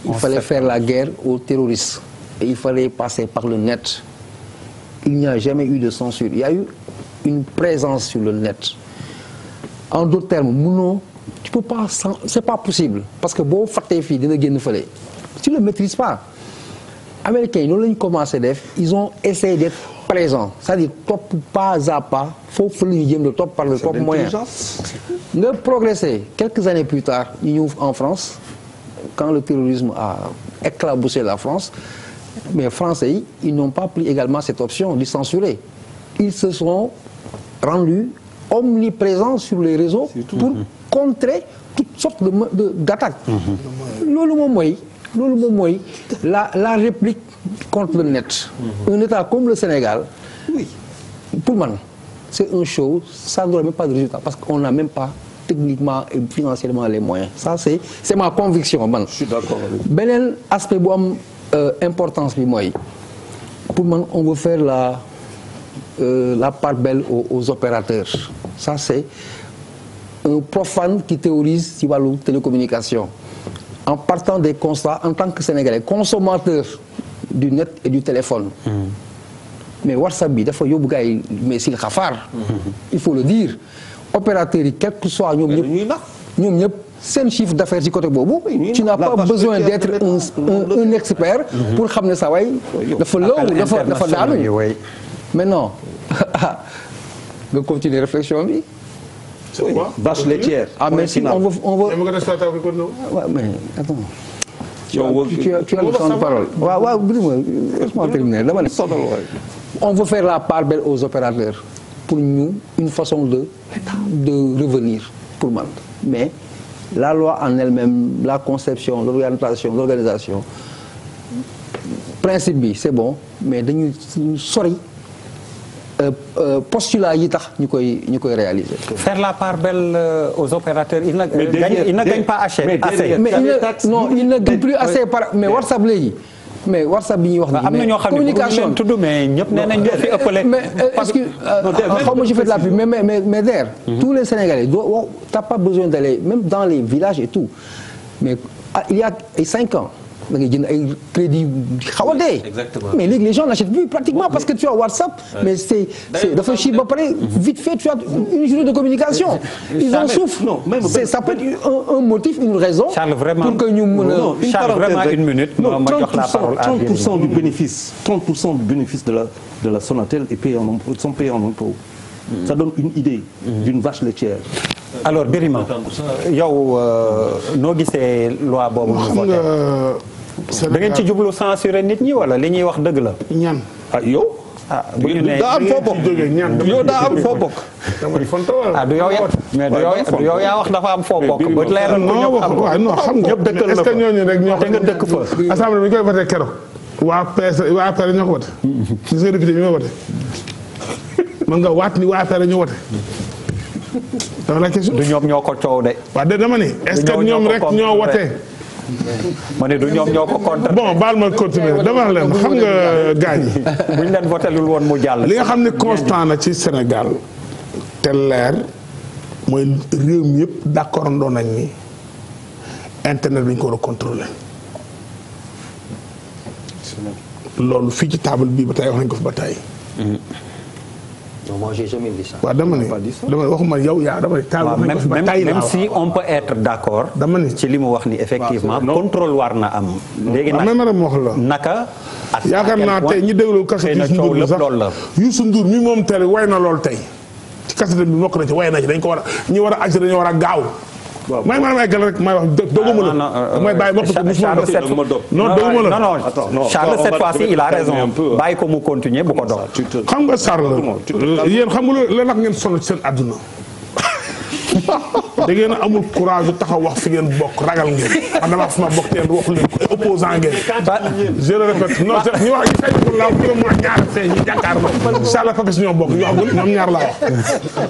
il fallait faire la guerre aux terroristes et il fallait passer par le net il n'y a jamais eu de censure il y a eu une présence sur le net en d'autres termes mënoo tu peux pas c'est pas possible parce que boo fàttee fii dina génn fële tu le maîtrises pas américains yi noonu la ñu commencé def ils ont essayé d'être présents c'est-à-dire topp pas à pas foofu la ñu jëm de topp par le propre moyen nga progresser quelques années plus tard ñu ñëw en France quand le terrorisme a éclaboussé la France mais Français yi ils n'ont pas pris également cette option de censurer ils se sont rendus omniprésents sur les réseaux pour contrer toutes sortes d'attaques loolu moom mooy la réplique contre le net un État comme le Sénégal oui pour man c'est un show ça n'aura même pas de résultat parce qu'on n'a même pas techniquement et financièrement les moyens ça c'est ma conviction man je suis d'accord beneen aspect bu am importance bi mooy pour man on veut faire la part belle aux opérateurs ça c'est un profane qui théorise ci wàllu télécommunication en partant des constats en tant que Sénégalais consommateur du net et du téléphone mais WhatsApp bi dafa yóbbu gars yi mais sil xafaar il faut le dire opérateurs yi quel que soit ñoom ñëpp seen chiffre d'affaires ci côté boobu tu n'as pas besoin d'être un expert pour xam ne sa waay dafa law dafa daanu maintenant nga continuer réflexion bi c'est quoi vache laitière. Ah mais si on veut. Ouais, mais attends. Tu as le temps de parole. waaw laisse-moi terminer dama ne. On veut faire la part belle aux opérateurs pour nous une façon de revenir pour man mais la loi en elle-même la conception l'organisation principe bi c'est bon mais dañuy sori. postulat yi tax ñu koy réaliser. Faire la part belle aux opérateurs il ne gagne pas assez. mais il ne gagne plus assez mais WhatsApp léegi. mais WhatsApp bi ñuy wax nii. am na ñoo xam ne communication tudd mais ñëpp nee nañ ñoo fi ëppale. mais est-ce que xaw ma je fais de la pub mais der tous les Sénégalais t'as pas besoin d'aller même dans les villages et tout mais il y a 5 ans. da ngay jënd ay crédit xaw a dee. mais léegi les gens n'achètent plus pratiquement parce que tu as WhatsApp. mais c'est dafa chi ba pare vite fait tu as une journée de communication. ils en souffrent. ça peut être un motif une raison. Charles vraiment pour que ñu mën a. Charles vraiment une minute. ma jox la parole à 30% du bénéfice de la Sonatel est payé sont payés en impôts. Ça donne une idée d'une vache laitière. alors Birima yow noo gisee loi boobu ñu voté da ngeen ci jublu censurer nit ñi wala li ñuy wax dëgg la. ñan yow. bu ñu nee daa am foo bokk yow daa am foo bokk. du yow mais du yow yaa wax dafa am foo bokk. ba leeral ko ñëpp xam ko non xam nga ñëpp dëkkal na est-ce que ñooñu rek ñoo te nga dëkk fa. assemblée bi ñu koy voté keroog waa APR ñoo ko voté. gis nga député bi ñoo voté. mën nga waat ni waa APR ñoo voté. dans la question du ñoom ñoo ko coow de. waaw de dama ni est-ce que ñoom rek ñoo wote. ma ne du ñoom ñoo ko contre. bon baal ma continuer dama leen xam nga gaañ yi. bu ñu leen voté lul woon mu jàll. li nga xam ne constant na ci Sénégal te leer mooy réew mi yëpp d'accord ndoon nañ ni internet dañ ko war a contrôler loolu fii ci table bii ba tey wax nañ ko fi ba tey. non moi j'ai jamais dit ça. waaw dama ne waxuma yow yaa dama ne table wax nañ ko fi ba tey même si on peut être d'accord. dama ne ci li mu wax ni effectivement contrôle war na am. léegi nag même ma wax la naka. yaakaar naa tey ñi déglu kaset Youssou Ndour bi sax Youssou Ndour mi moom tey way na lool tey ci kaset bi mokk na ci way na ci dañ ko war a ñi war a agir dañoo war a gaaw. may gën rek may wax doguma la may bàyyi ma non Charles cette fois-ci il a raison bàyyi ko mu continuer bu ko dog xam nga Charles yéen xam nga la nag ngeen sonn ci seen àdduna da ngeen amul courage bu taxaw wax fi ngeen bokk ragal ngeen man dama wax fi ma bokk teen waxu leen ko opposant ngeen je le répète non ñu wax ñu fay ko la mo ñaar fee ñu jàkkaarloo Charles Papis ñoo bokk ñu waxul ñoom ñaar laa wax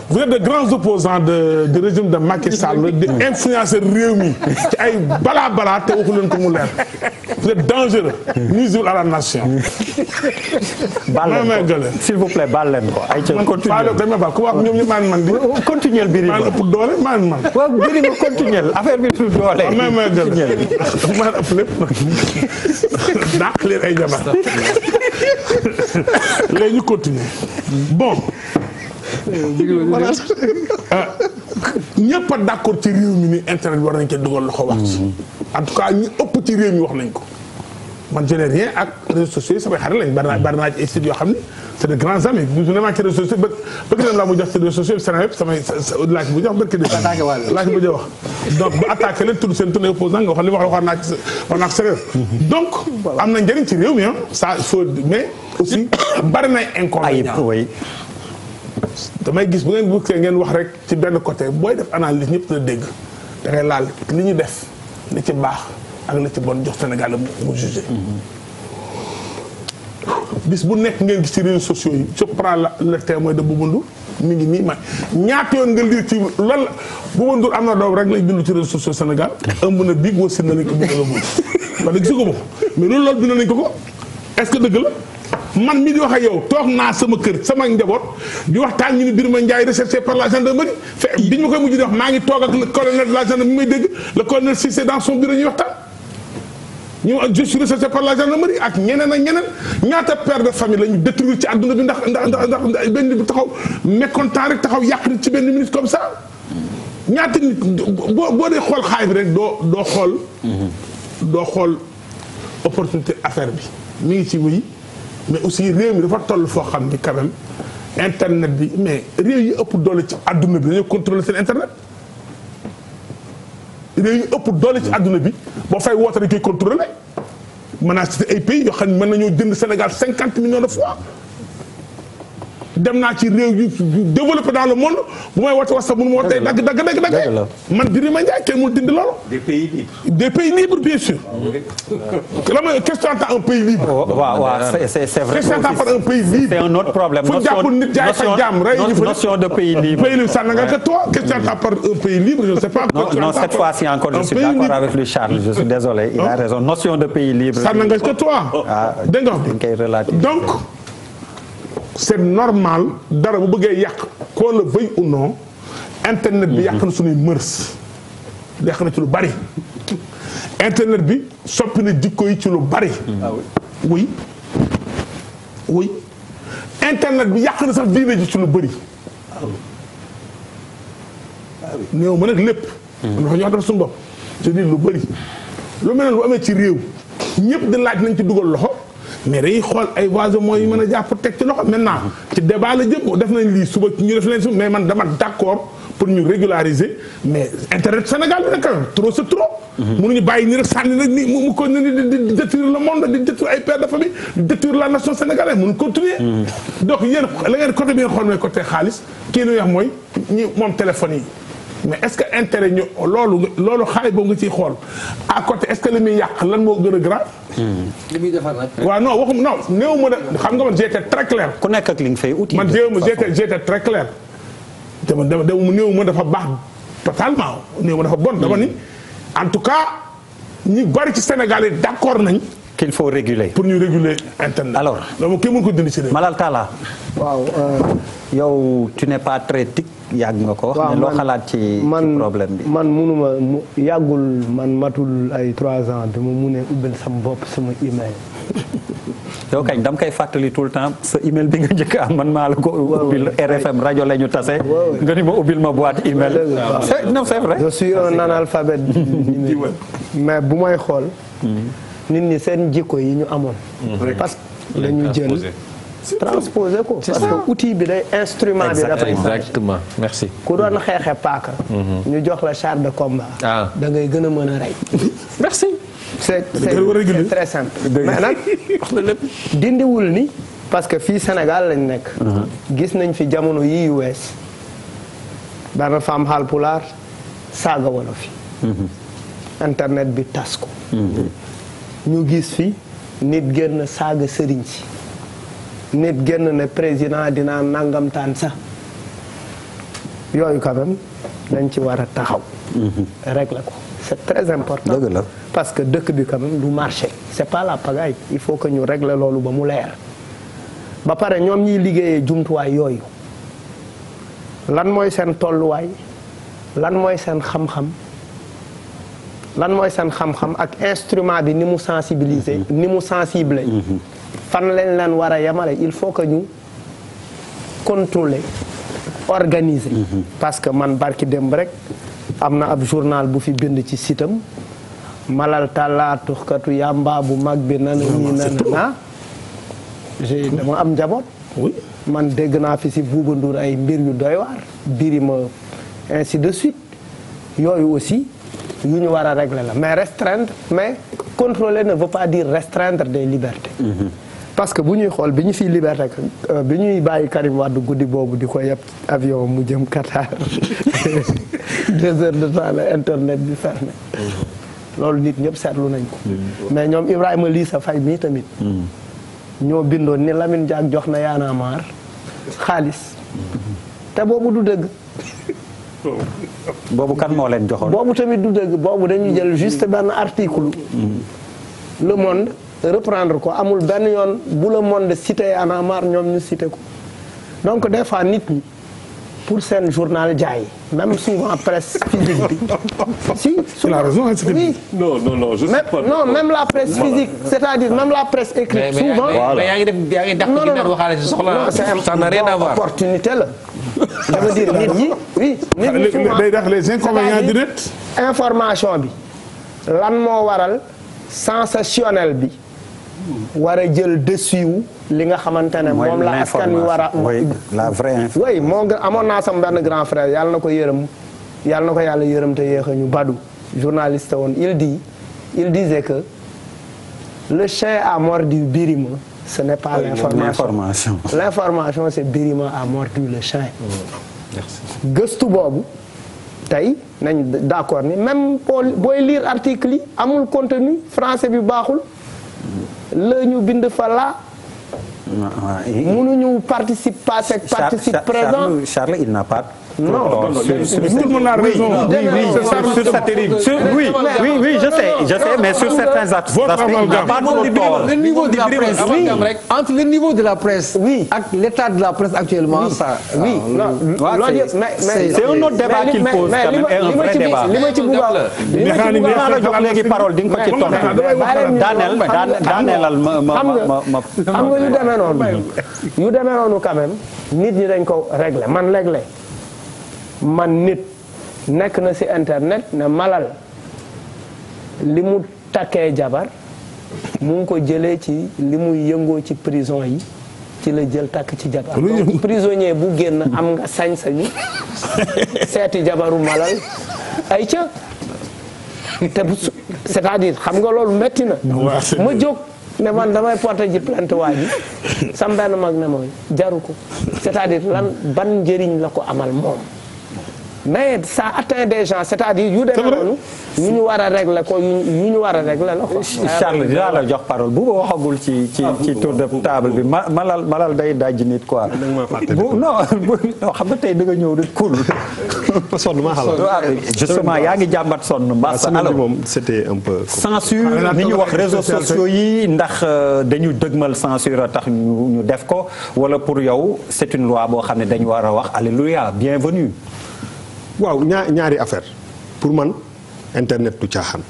vous êtes de grands opposants du régime de Macky Sall di influencer réew mi ci ay balaa te waxu leen ko mu leer vous êtes dangereux nuisible à la nation baal leen ko s'il vous plaît baal leen ko ay ca continuer biir doole man waaw bëri nga continuer affaire bi su doole ma gën ma ëpp lépp dàq leen ay jabar léegi ñu continuer bon ñëpp a d'accord ci réew mi ni internet bi war nañ ko dugal loxo wax ci en tout cas ñu ëpp ci réew mi wax nañ ko man je n'ai rien ak réseaux sociaux yi samay xarit lañ bari naa ci ay sites yoo xam ne c'est de grands amis bu ñu ci réseaux sociaux bëgg na laa mu jox ci réseaux sociaux Sénégal yëpp samay laaj bu jox barke laaj bu jox wax donc bu attaqué leen tudd seen tournée opposant nga wax li wax naa ci sérieux donc am na njëriñ ci réew mi ça il faut mais aussi bari na inconvénients damay gis bu ngeen bëggee ngeen wax rek ci benn côté booy def analyse ñëpp la dégg da ngay laal li ñu def li ci baax ak la ci bon jox Sénégal mu jugé bis bu nekk ngeen gis ci réseaux sociaux yi je prends le témoin de Bouba Ndour mi ngi nii ma ñaata yoon nga lire ci lan la Bouba Ndour am na doom rek lañ bind ci réseaux sociaux Sénégal ëmb na biig wasi na lañ ko bind la bul wax dëgg si ko mais loolu bind nañ ko est-ce que dëgg la man mi di wax ak yow toog naa sama kër sama njaboot di waxtaan ñu ni Birima Ndiaye recherché par la gendarmerie biñ ma koy mujj di wax maa ngi toog ak le colonel de la gendarmerie mi may dégg le colonel Cissé dans son bureau ñuy waxtaan ñu je suis recherché par la gendarmerie ak ñeneen ak ñeneen ñaata père de famille la ñu détruire ci àdduna bi ndax benn nit bu taxaw mécontent rek taxaw yàq nit ci benn minute comme ça ñaata nit boo dee xool xaay bi rek doo xool opportunité affaire bi mi ngi ci wuy mais aussi réew mi dafa toll foo xam ni quand même internet bi mais réew yi ëpp doole ci àdduna bi dañoo contrôler seen internet réew yi ëpp doole ci àdduna bi boo fay woote dañ koy contrôler mën naa citer ay pays yoo xam ne mën nañoo jënd Sénégal 50 millions de fois dem naa ci réew yu développé dans le monde bu may woote WhatsApp mënu ma wootee dagg man Birima Ndiaye kenn mënul dindi loolu. des pays libres bien sûr. la ma qu'est-ce que tu entends un pays libre. waaw c'est vrai. qu'est-ce que tu entends par un pays libre. c'est un autre problème. fu jàpp nit jaay fa jàmm rey ñu fa notion de pays libre. pays libre ça n'engage que toi. qu'est-ce que tu entends par un pays libre je ne sais pas. non cette fois-ci encore je suis d'accord avec lui Charles je suis désolé il a raison notion de pays libre. ça n'engage que toi. dégg nga donc. c'est normal dara bu bëggee yàq qu'on le veuille ou non internet bi yàq na suñuy mœurs yàq na ci lu bari internet bi soppi na jikko yi ci lu bari oui internet bi yàq na sax diine ji ci lu bari néew ma nag lépp dafa ñu wax dafa suñu bopp je dis lu bari lu mel ne lu amee ci réew ñëpp di laaj nañ ci dugal loxo mais dañuy xool ay voies mooy mën a jàpp teg ci loxo maintenant ci débat la jëm def nañ lii suba ñu def leen si mais man dama d'accord pour ñu régulariser mais internet Sénégal bi nag quand même trop c'est trop. mënuñu bàyyi nii rek sànni nag ni mu ko di détruire le monde di détruire ay pères de famille di détruire la nation sénégalaise mënu continuer. donc yéen la ngeen côté bi ngeen xool mooy côté xaalis kii nuy wax mooy ñi moom téléphone yi. mais est-ce que intérêt ñu loolu xaalis boobu nga ciy xool à côté est-ce que li muy yàq lan moo gën a grave. li muy defar nag. waaw non waxum non néew ma de xam nga man j'étais très clair. ku nekk ak li nga fay uti. man j'étais très clair. te man dama néew ma dafa baax totalement néew ma dafa bon dama ni en tout cas ñi bari ci Sénégal yi d'accord nañ. qu'il faut réguler. pour ñu réguler internet. Alors loolu kenn mënu ko dindi ci réew. Malal Talla. waaw. yow tu n'es pas très tic yàgg nga ko. waaw mais loo xalaat ci problème bi. man munuma yàggul man matul ay 3 ans bi ma munee ubbil sama bopp sama email. yow kañ dam koy fàttali tout le temps sa email bi nga njëkk am man maa la ko ubbil RFM rajo la ñu tase. nga ni ma ubbil ma boîte email. non c'est vrai. je suis un analphabète mais bu may xool. nit ñi seen jikko yi ñu amoon. parce que dañu jël. transposé ko parce que outil bi day instrument bi dafay exactement merci. ku doon xeexe paaka. ñu jox la char de combat. da ngay gën a mën a rey. merci. c'est très simple. mais nag dindiwul ni parce que fii Sénégal lañ nekk. gis nañ fi jamono yii yu wees. benn femme Haalpulaar saaga wolof fi. internet bi tas ko. ñu gis fi nit génn saaga sëriñ si. nit génn ne président dinaa nangamtaan sax yooyu quand même dañ ci war a taxaw. régler ko c'est très important. dëgg la parce que dëkk bi quand même du marché c'est pas la pagaille il faut que ñu régler loolu ba mu leer. ba pare ñoom ñiy liggéeyee jumtuwaay yooyu lan mooy seen tolluwaay lan mooy seen xam-xam lan mooy seen xam-xam ak instrument bi ni mu sensibiliser ni mu sensible. fan lañ leen war a yemale il faut que ñu contrôler organiser. parce que man barki démb rek am na ab journal bu fi bind ci sitam Malal Talla tuxkatu yamba bu mag bi nana nii nana dama am njaboot. man dégg naa fi si Bouba Ndour ay mbir yu doy waar Birima ainsi de suite yooyu aussi yu ñu war a régler la mais restreindre mais contrôler ne veut pas dire restreindre des libertés. parce que bu ñuy xool bi ñu fiy liberté bi ñuy bàyyi Karim Wade guddi boobu di ko yeb avion mu jëm Qatar 2 heures de temps la internet bi fermé. loolu nit ñëpp seetlu nañ ko. mais ñoom Ibrahima Lissa Faye mii tamit. ñoo bindoon ni Lamine Diack jox na Y'en a marre xaalis. te boobu du dëgg. boobu kan moo leen joxoon. boobu tamit du dëgg boobu dañuy jël juste benn article. Le Monde. reprendre ko amul benn yoon bu Le Monde cité Y'en a marre ñoom ñu cité ko donc des fois nit ñi pour seen journal jaay même souvent presse physique bi si la raison est oui non je sais pas non même la presse physique c'est-à-dire même la presse écrite souvent mais yaa ngi dàq ginnaaw waxaale si soxla ça n'a rien à voir opportunité la ça veut dire nit ñi oui nit ñi souvent day def les inconvénients du net information bi lan moo waral sensationnel bi war a jël dessus li nga xamante ne moom la askan wi war a la vraie info oui moo amoon naa sama benn grand frère yàlla na ko yërëm yàlla na ko yàlla yërëm te yéex a ñu badu journaliste woon il disait que le chien a mordu Birima ce n'est pas l'information l'information c'est Birima a mordu le chien gëstu boobu tey nañ d'accord ni même booy lire article yi amul contenu français bi baaxul la ñu bind fa la mënuñu participe présent Charles il n'a pas non tout le monde a raison sur satellite oui je sais mais sur certains aspects il n'a pas trop tort le niveau de la presse entre le niveau de la presse ak l'état de la presse actuellement ça oui c'est un autre débat qu'il pose quand même et un vrai débat li ma ci bëgg naa la jox léegi parole di nga ko ci tontu daanelal ma xam nga yu demee noonu quand même nit ñi dañ ko régler man nit nekk na ci internet ne Malal li mu takkee jabar mu ngi ko jëlee ci li muy yëngoo ci prison yi ci la jël takk ci jabar donc prisonnier bu génn am nga sañ-sañu seeti jabaru Malal ay ca te c'est-à-dire xam nga loolu metti na ma jóg ne man damay porter ji plainte waa ji sam benn mag ne mooy jaru ko c'est-à-dire lan ban njëriñ la ko amal moom mais ça atteint des gens c'est-à-dire yu demee noonu yu ñu war a régler ko yu ñu war a régler la quoi. Charles dinaa la jox parole bu ba waxagul ci tour de table bi malal day daj nit quoi. non xam nga tey da nga ñëw rek cool. sonn maa xalaat justement yaa ngi jàmbat sonn mbaa alors moom c'était un peu censure ni ñu wax réseaux sociaux yi ndax dañu dëgmal censure tax ñu def ko wala pour yow c'est une loi boo xam ne dañu war a wax alléluia bienvenue. waaw ñaari affaire pour man internet du caaxaan.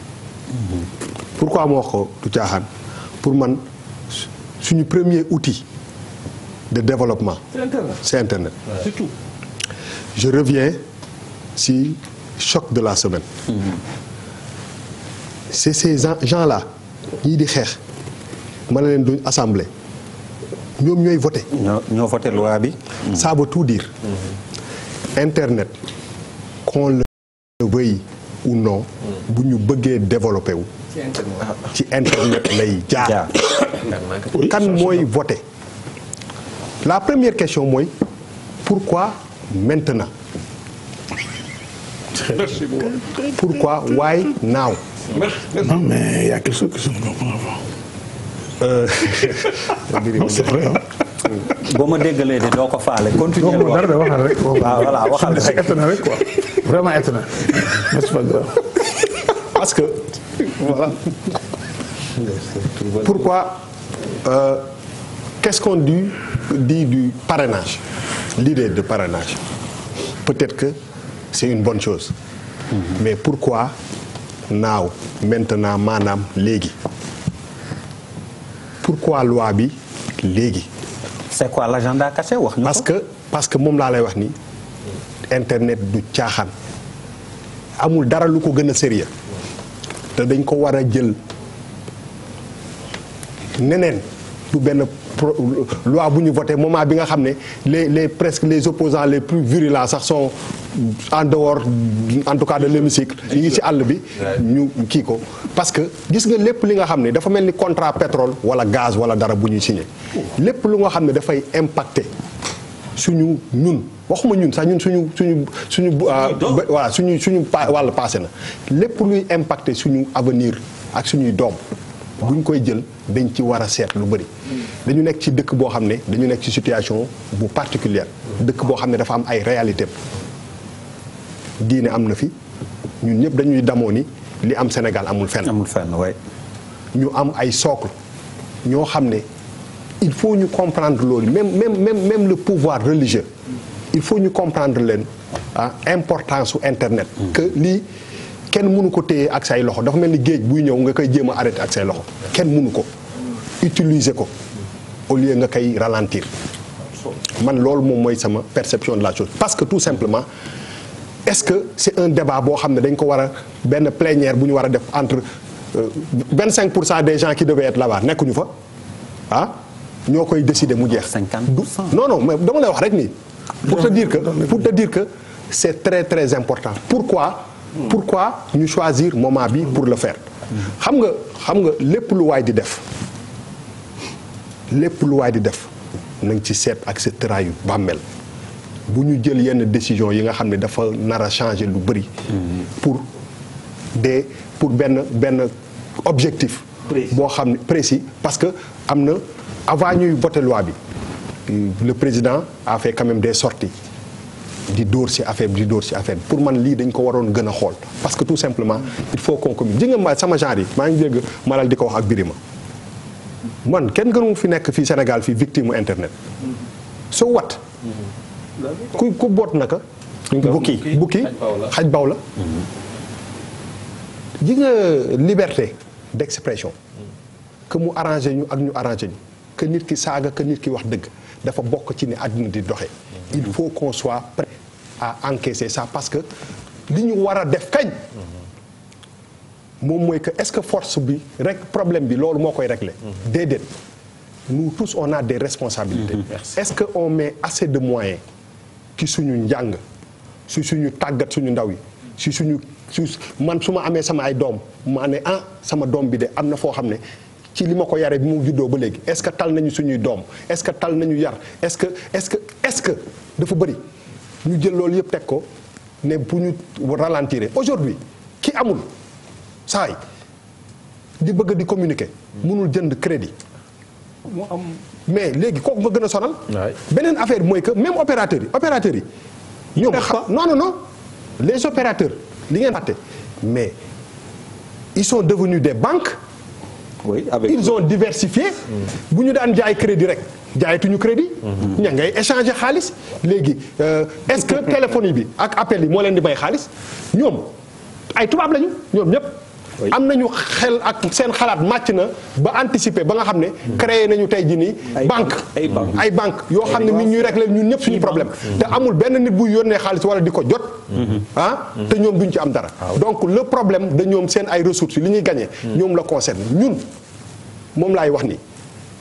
pourquoi moo wax ko du caaxaan pour man suñu premier outil de développement. c'est internet. surtout. je reviens si choc de la semaine. c'est ces gens-là ñii di xeex ma ne leen duñ assemblée ñoom ñooy voté. ñoo voté loi bi. ça veut tout dire. internet. qu'on le veuille ou non bu ñu bëggee développé wu ci internet lay jaar kan mooy voter la première question mooy pourquoi maintenant pourquoi why now non mais il y a quelque chose que je ne comprends pas. c'est vrai boo ma déggalee de doo ko faale continuer waxul dara de waxal rek. waaw voilà waxal c'est étonnant rek quoi vraiment étonnant mais c'est pas grave. parce que voilà pourquoi qu'est-ce qu'on dit du parrainage l'idée de parrainage peut-être que c'est une bonne chose mais pourquoi naaw maintenant maanaam léegi pourquoi loi bi léegi. c'est quoi l'agenda caché wax ñu ko parce que moom laa lay wax ni internet du caaxaan amul dara lu ko gën a sérieux te dañ ko war a jël neneen du benn loi bu ñu voté moment bi nga xam ne les presque les opposants les plus virulents sax sont en dehors en tout cas de l'hémicycle ñu ngi ci àll bi ñu kii ko parce que gis nga lépp li nga xam ne dafa mel ni contrat pétrole wala gaz wala dara bu ñuy signé lépp lu nga xam ne dafay impacter suñu ñun waxuma ñun sax ñun suñu voilà suñu wàll passé na lépp luy impacter suñu avenir ak suñuy doom bu ñu koy jël dañ ci war a seet lu bëri dañu nekk ci dëkk boo xam ne dañu nekk ci situation bu particulière dëkk boo xam ne dafa am ay réalité diine am na fi ñun ñëpp dañuy damoo ni li am Sénégal amul fenn waay ñu am ay socle ñoo xam ne il faut ñu comprendre loolu même le pouvoir religieux il faut ñu comprendre leen importance su internet que lii kenn mënu ko téye ak say loxo dafa mel ni géej buy ñëw nga koy jéem a arrêter ak say loxo kenn mënu ko utiliser ko au lieu nga koy ralentir man loolu moom mooy sama perception de la chose parce que tout simplement est-ce que c'est un débat boo xam ne dañ ko war a benn plénière bu ñu war a def entre 25% des gens qui devaient être là-bas nekkuñu fa ñoo koy décider mu jeex. 50%. non mais dama lay wax rek nii. pour te dire que c'est très très important pourquoi ñu choisir moment bi pour le faire. xam nga lépp lu waay di def nañ ci seet ak sa tëraayu bàmmeel bu ñu jël yenn décision yi nga xam ne dafa nar a changer lu bari. pour benn objectif. boo xam ne précis parce que am na avant ñuy voter loi bi le président a fait quand même des sorties di dóor ci affaire pour man lii dañ ko waroon gën a xool parce que tout simplement il faut qu'on commune ji nga sama genre yi maa ngi dégg Malal di ko wax ak Birima man kenn gënu fi nekk fii Sénégal fii victime internet so what ku boot naka bukki xaj baw la ji nga liberté d'expression que mu arrangé ñu ak ñu arrangé ñu que nit ki saaga que nit ki wax dëgg dafa bokk ci ne àdduna di doxee il faut qu'on soit prêt à encaisser ça parce que li ñu war a def kañ moom mooy que est-ce que force bi rek problème bi loolu moo koy régler déedéet nous tous on a des responsabilités est-ce que on met assez de moyens ci suñu njàng si suñu tàggat suñu ndaw yi man su ma amee sama ay doom ma ne sama doom bi de am na foo xam ne ci li ma ko yaree bi mu juddoo ba léegi est-ce que tal nañu suñuy doom est-ce que tal nañu yar est-ce que dafa bëri ñu jël loolu yëpp teg ko ne bu ñu ralentir aujourd'hui ki amul saa yi di bëgg di communiquer mënul jënd crédit moo am mais léegi kooku nga gën a sonal. beneen affaire bi mooy que même opérateurs yi ñoom non les opérateurs li ngeen fàtte mais ils sont devenus des banques. oui avec ils ont diversifié. bu ñu daan jaay crédit rek jaayatuñu crédit. ña ngay échanger xaalis léegi est-ce que téléphonie bi ak appel yi moo leen di may xaalis ñoom ay tubaab lañu ñoom ñëpp. am nañu xel ak seen xalaat màcc na ba anticiper ba nga xam ne créé nañu tey jii nii banque ay banque yoo xam ne mi ñuy régler ñun ñëpp suñu problème te amul benn nit buy yónnee xaalis wala di ko jot te ñoom duñ ci am dara donc le problème de ñoom seen ay ressources li ñuy gagné ñoom la concerne ñun moom laay wax ni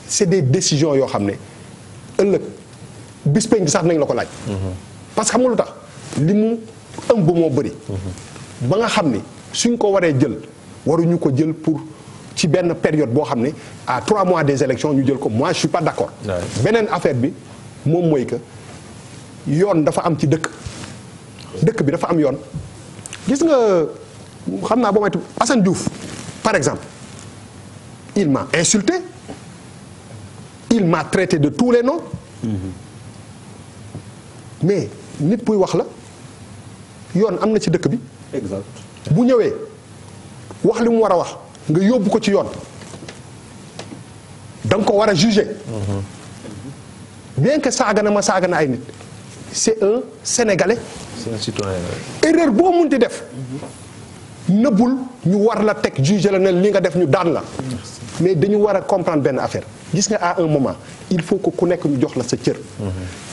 c'est des décisions yoo xam ne ëllëg bis penc sax nañ la ko laaj parce que xam nga lu tax li mu ëmb moo bëri ba nga xam ni suñ ko waree jël waruñu ko jël pour ci benn période boo xam ne à 3 mois des élections ñu jël ko moi je suis pas d'accord beneen affaire bi moom mooy que yoon dafa am ci dëkk bi dafa am yoon gis nga xam naa boo may Assane Diouf par exemple il m'a insulté il m'a traité de tous les noms mais nit buy wax la yoon am na ci dëkk bi exact bu ñëwee wax li mu war a wax nga yóbbu ko ci yoon da nga ko war a juger bien que saaga na ay nit c'est un Sénégalais. c'est un citoyen. erreur boo munti def nëbbul ñu war la teg juger la ne li nga def ñu daan la mais dañu war a comprendre benn affaire gis nga à un moment il faut que ku nekk ñu jox la sa cër.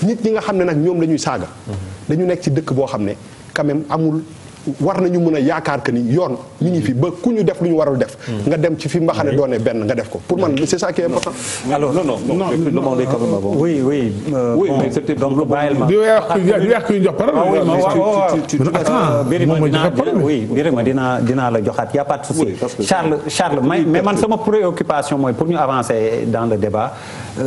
nit ñi nga xam ne nag ñoom la ñuy saaga. dañu nekk ci dëkk boo xam ne quand même amul. war nañu mën a yaakaar que ni yoon mi ngi fi ba ku ñu def lu ñu warul def. nga dem ci fi mbaxane doone benn nga def ko pour man c'est ça qui est important. alors non demander quand même avant. oui mais c'était donc bàyyil ma. di weex kuy jox parole. Birima dinaa la joxaat y a pas de souci. Charles mais man sama préoccupation mooy pour ñu avancer dans le débat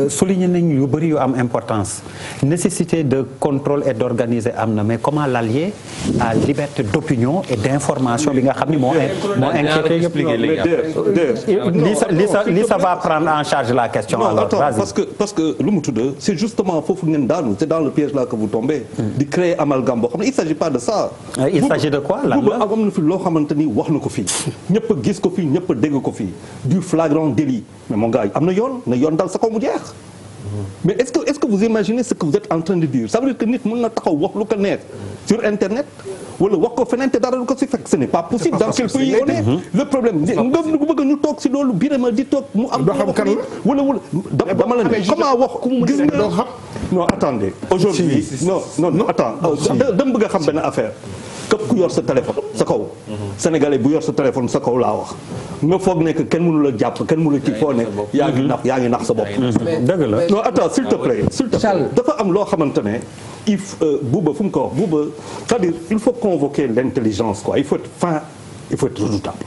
souligner nañu yu bëri yu am importance nécessité de contrôle et d'organiser am na mais comment l'allier à liberté d'opinion et d'information bi nga xam ni moo inquiété yëpp lii ça va prendre en charge la question. non alors attends vas-y. parce que lu mu tudd c'est justement foofu ngeen daanu c'est dans le piège là que vous tombez. di créer amalgame boo xam ne il s'agit pas de ça. il s'agit de quoi lan la am na fi loo xamante ni wax na ko fii ñëpp a gis ko fii ñëpp a dégg ko fii du flagrant délit mais mon gars am na yoon dal sa kaw mu jeex. mais est-ce que vous imaginez ce que vous êtes en train de dire ça veut dire que nit mën na taxaw wax lu ko neex sur internet wala wax ko feneen te dara du ko si fekk ce n'est pas possible dans quel pays on est le problème nga bëgg ñu toog si loolu Birima di toog mu am wala dama la ne comment wax gis nga non attendez aujourd'hui non attends dama bëgg a xam benn affaire képp ku yor sa téléphone sa kaw sénégalais bu yor sa téléphone sa kaw laa wax nga foog ne que kenn mënu la jàpp kenn mënu la ci foo ne yaa ngi nax sa bopp dëgg la non attends s'il te plaît dafa am loo xamante ne il Bouba fu mu ko wax Bouba c'est-à-dire il faut convoquer l'intelligence quoi il faut être fin il faut être redoutable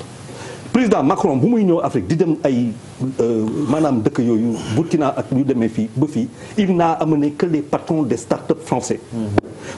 président Macron bu muy ñëw Afrique di dem ay maanaam dëkk yooyu Burkina ak ñu demee fii ba fii il n'a amené que les patrons des start-up français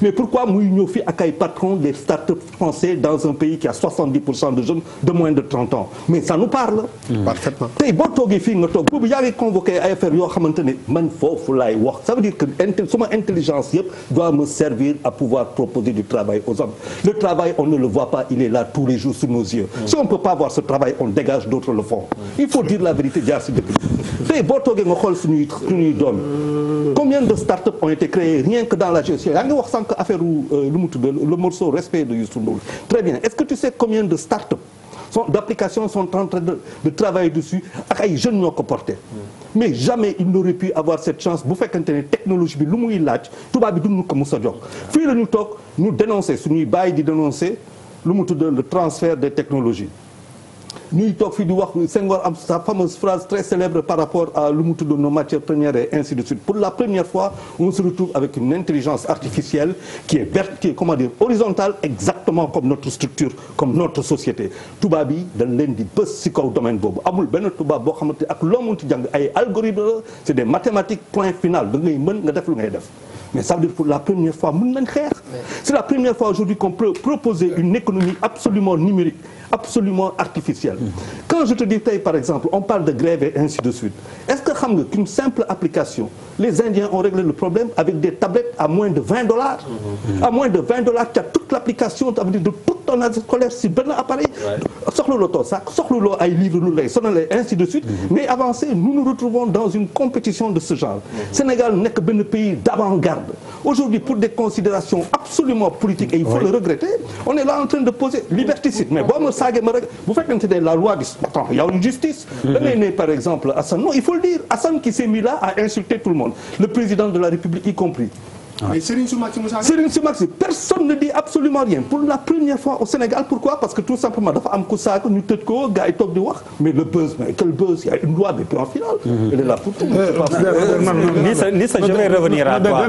mais pourquoi muy ñëw fii ak ay patrons des start-up français dans un pays qui a 70% de jeunes de moins de 30 ans mais ça nous parle parfaitement tey boo toogee fii nga toog boobu yaa ngi convoqué ay affaires yoo xamante ne man foofu laay wax ça veut dire que suma intelligence yëpp doit me servir à pouvoir proposer du travail aux hommes le travail on ne le voit pas il est là tous les jours sous nos yeux si on peut pas voir ce travail on dégage d'autres le font il faut dire la vérité jaar si dëkk bi tey boo toogee nga xool suñuy doom combien de start-up ont été créées rien que dans la gestion yaa ngi wax sànq affaire lu mu tudd le morceau respect de Youssou Ndour très bien est-ce que tu sais combien de start-up d'applications sont en train de travailler dessus ak ay jeunes ñoo ko porté mais jamais il n'aurait pu avoir cette chance bu fekkante ne technologie bi lu muy laaj tubaab bi duñu ko mos a jox fii la ñu toog ñu dénoncer suñuy bàyyi di dénoncer lu mu tudd le transfert des technologies ñuy toog fii di wax Senghor am sa fameuse phrase très célèbre par rapport à lu mu tudd nos matières premières et ainsi de suite pour la première fois on se retrouve avec une intelligence artificielle qui est verte qui est comment dire horizontale exactement comme notre structure comme notre société tubaab yi dañ leen di bës ci kaw domaine boobu amul benn tubaab boo xamante ak loo mënti jàng ay algorithme la c'est des mathématiques point final da ngay mën nga def lu ngay def mais ça veut dire pour la première fois mën nañ xeex. C'est la première fois aujourd'hui qu'on peut proposer une économie absolument numérique, absolument artificielle. Quand je te dis tey par exemple on parle de grève et ainsi de suite, est-ce que xam nga qu'une simple application, les Indiens ont réglé le problème avec des tablettes à moins de $20. À moins de $20 tu as toute l'application ça veut dire de toute ton année scolaire si benn appareil. soxluloo too sax soxluloo ay livres lu lay sonal ainsi de suite. mais avancé nous nous retrouvons dans une compétition de ce genre. Sénégal nekk benn pays d'avant-garde. Aujourd'hui pour des considérations absolument politiques et il faut le regretter, on est là en train de poser liberticide mais boo ma saagee ma rek bu fekkente ne la loi dit attends il y a une justice. da ngay ne par exemple Assane non il faut le dire Assane qui s'est mis là à insulter tout le monde le président de la République y compris. mais Serigne Soumaxi Moussa Serigne Soumaxi personne ne dit absolument rien pour la première fois au Sénégal pourquoi parce que tout simplement dafa am ku saaga ñu tëj ko gars yi toog di wax mais le buzz mais quel buzz il y a une loi mais puis en finale. elle est là pour tout. Lisa je vais revenir à toi.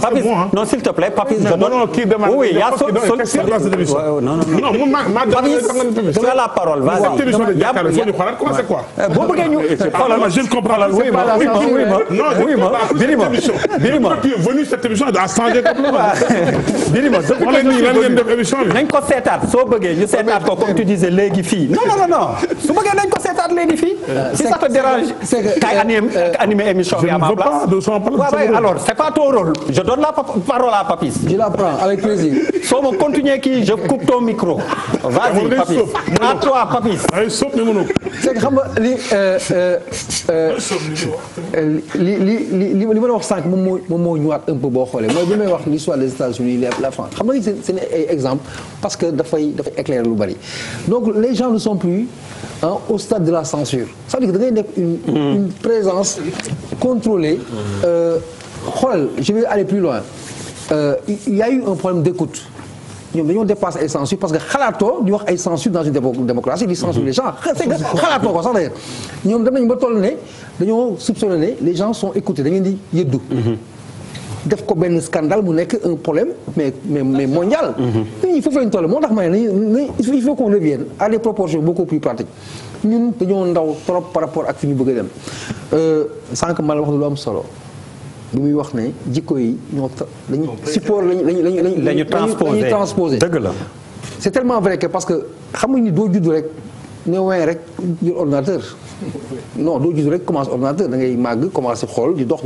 Papis non s'il te plaît Papis. oui il y a tu as la parole vas-y. boo bëggee ñu. je ne comprends pas. Birima tu es venu cette émission a changé complètement. Birima nañ ko seetaat soo bëggee ñu seetaat ko comme tu disais léegi fii non su bëggee nañ ko seetaat léegi fii. si ça te dérange. kay animer émission bi à ma place. alors c'est pas ton rôle. je donne la parole à Papis. Je la prends avec plaisir. soo ma continuer kii je coupe ton micro. vas-y Papis à toi Papis. c'est que xam nga li ma la wax sànq moom moo ñëwaat un peu boo xoolee mooy bi may wax l'histoire des États-Unis la France xam nga c'est ay exemple parce que dafay éclairer lu bari donc les gens ne sont plus au stade de la censure c'est-à-dire que da ngay nekk une présence contrôlée xoolal je vais aller plus loin il y a eu un problème d'écoute ñoom dañoo dépassé ay censure parce que xalaatoo di wax ay censure dans une démocratie di censure les gens c'est que xalaatoo ko sax d'ailleurs ñoom dem nañu ba toll ne dañoo soupçonné ne les gens sont écoutés da ngeen di yëddu def ko benn scandale mu nekk un problème mais mondial. nit ñi foofu lañu toll moo tax ma ne il faut qu'on revienne à des proportions beaucoup plus pratiques ñun dañoo ndaw trop par rapport ak fi ñu bëgg a dem sànq ma la wax lu am solo. bi muy wax ne jikko yi ñoo dañuy support lañu transposé dëgg la c'est tellement vrai que parce que xam nga ni doo judd rek ne wee rek jël ordinateur non doo judd rek commence ordinateur da ngay màgg commencé xool di dox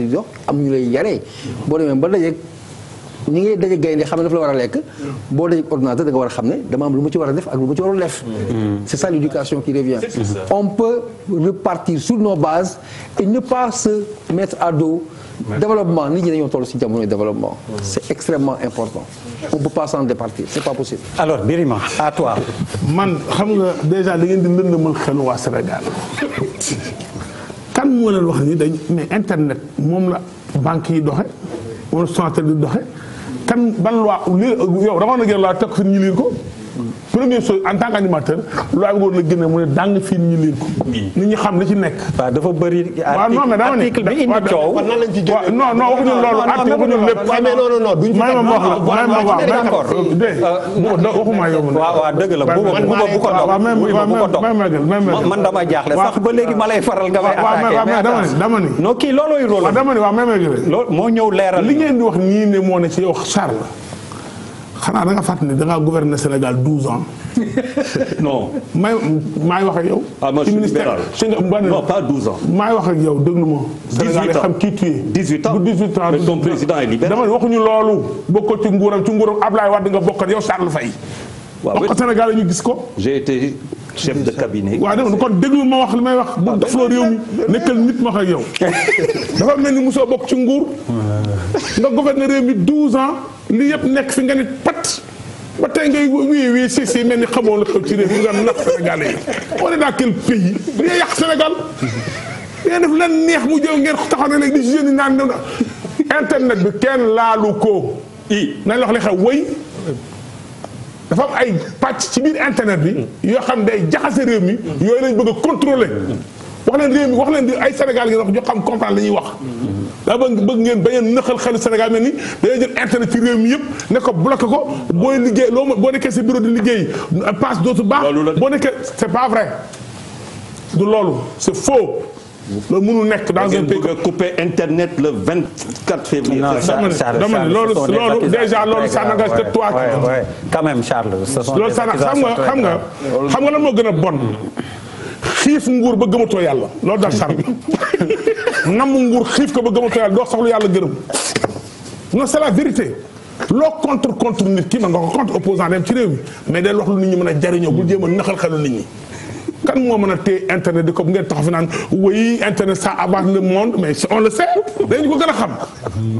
am ñu lay yaree boo demee ba dajeeg ñi ngay daje gaynde xam ne dafa la war a lekk boo dajeeg ordinateur da nga war a xam ne dama am lu ma ci war a def ak lu ma ci warul def c'est ça l'éducation qui revient on peut repartir sur nos bases et ne pas se mettre à dos développement nit ñi dañoo toll ci jamono développement c'est extrêmement important on peut pas s'en départir c'est pas possible. alors Birima à toi. man xam nga déjà da ngeen di lëndëmal xelu waa Sénégal kan moo leen wax ni dañ mais internet moom la banque yi doxe moom la Sonatel di doxe kan ban loi yow dama na gën loi teg fi ñu lire ko première chose en tant qu'animateur loi bi war na génne mu ne dàng fii ñu lire ko nit ñi xam li ci nekk. waaw dafa bëri. non mais dama article bi indi coow. non waxuñu loolu article waxuñu lépp. non duñ may ma wax la may ma wax d'accord waxuma yow. waaw dëgg la bu ko dog man dama jaaxle sax ba léegi ma lay faral nga may attaqué dama ni non kii loolooy rôle dama ni waaw may loolu moo ñëw leeral li ngeen di wax nii ne moo ne ci yow Charles xanaa da nga fàttali ne da ngaa gouverner Sénégal 12 ans. non. maay wax ak yow. ah moi je suis libéral. non pas 12 ans. maay wax ak yow déglu ma. 18 ans xam kii tu es. 18 ans bu 18 ans mais ton président est libéral. dama waxuñu loolu. bokkoo ci nguuram Ablaye Wade nga bokk yow Charles Faye. waaw wax ko Sénégal ñu gis ko. j'ai été chef de cabinet. waaw dégg nga kon déglu ma wax li may wax bu dofloo réew mi nekkal nit ma wax ak yow. dafa mel ni mosoo bokk ci nguur. nga gouverner réew mi 12 ans. lii yëpp nekk fi nga nit pat ba tey ngay wii si mel ni xamoo la xew ci réew mi nga nax Sénégalais yi on est dans quel pays bi nga yàq Sénégal ngeen def lan neex mu jëw ngeen taxaw ne léegi di jeunes yi naan internet bi kenn laalu ko nañ la wax li xew wëy dafa am ay pàcc ci biir internet bi yoo xam day jaxase réew mi yooyu lañ bëgg a contrôler wax leen réew mi wax leen di ay Sénégal ngeen wax ñu xam comprendre la ñuy wax daa bëgg ngeen bañ a nëxal xelu Sénégal mel ni dañuy jël internet ci réew mi yëpp ne ko bloqué ko booy liggéey boo nekkee sa bureau di liggéey passe dootu baax boo nekkee c'est pas vrai du loolu c'est faux loolu mënul nekk dans un pays. bëgg a couper internet le 24 février. Non, dama ne loolu déjà loolu ça n'engage que toi. quand même Charles. loolu ça xam nga lan moo gën a bon. xiif nguur ba gëmatoo yàlla loolu daal Charles. namm nguur xiif ko ba gëmatoo yàlla doo soxla yàlla gërëm. non c'est la vérité. loo contre nit ki man nga ko contre opposant dem ci réew mi mais day wax lu nit ñi mën a jariñoo bul jéem a naxal xelu nit ñi. kan moo mën a téye internet di ko ngeen taxaw fi naan oui internet ça avance le monde mais on le sait dañu ko gën a xam.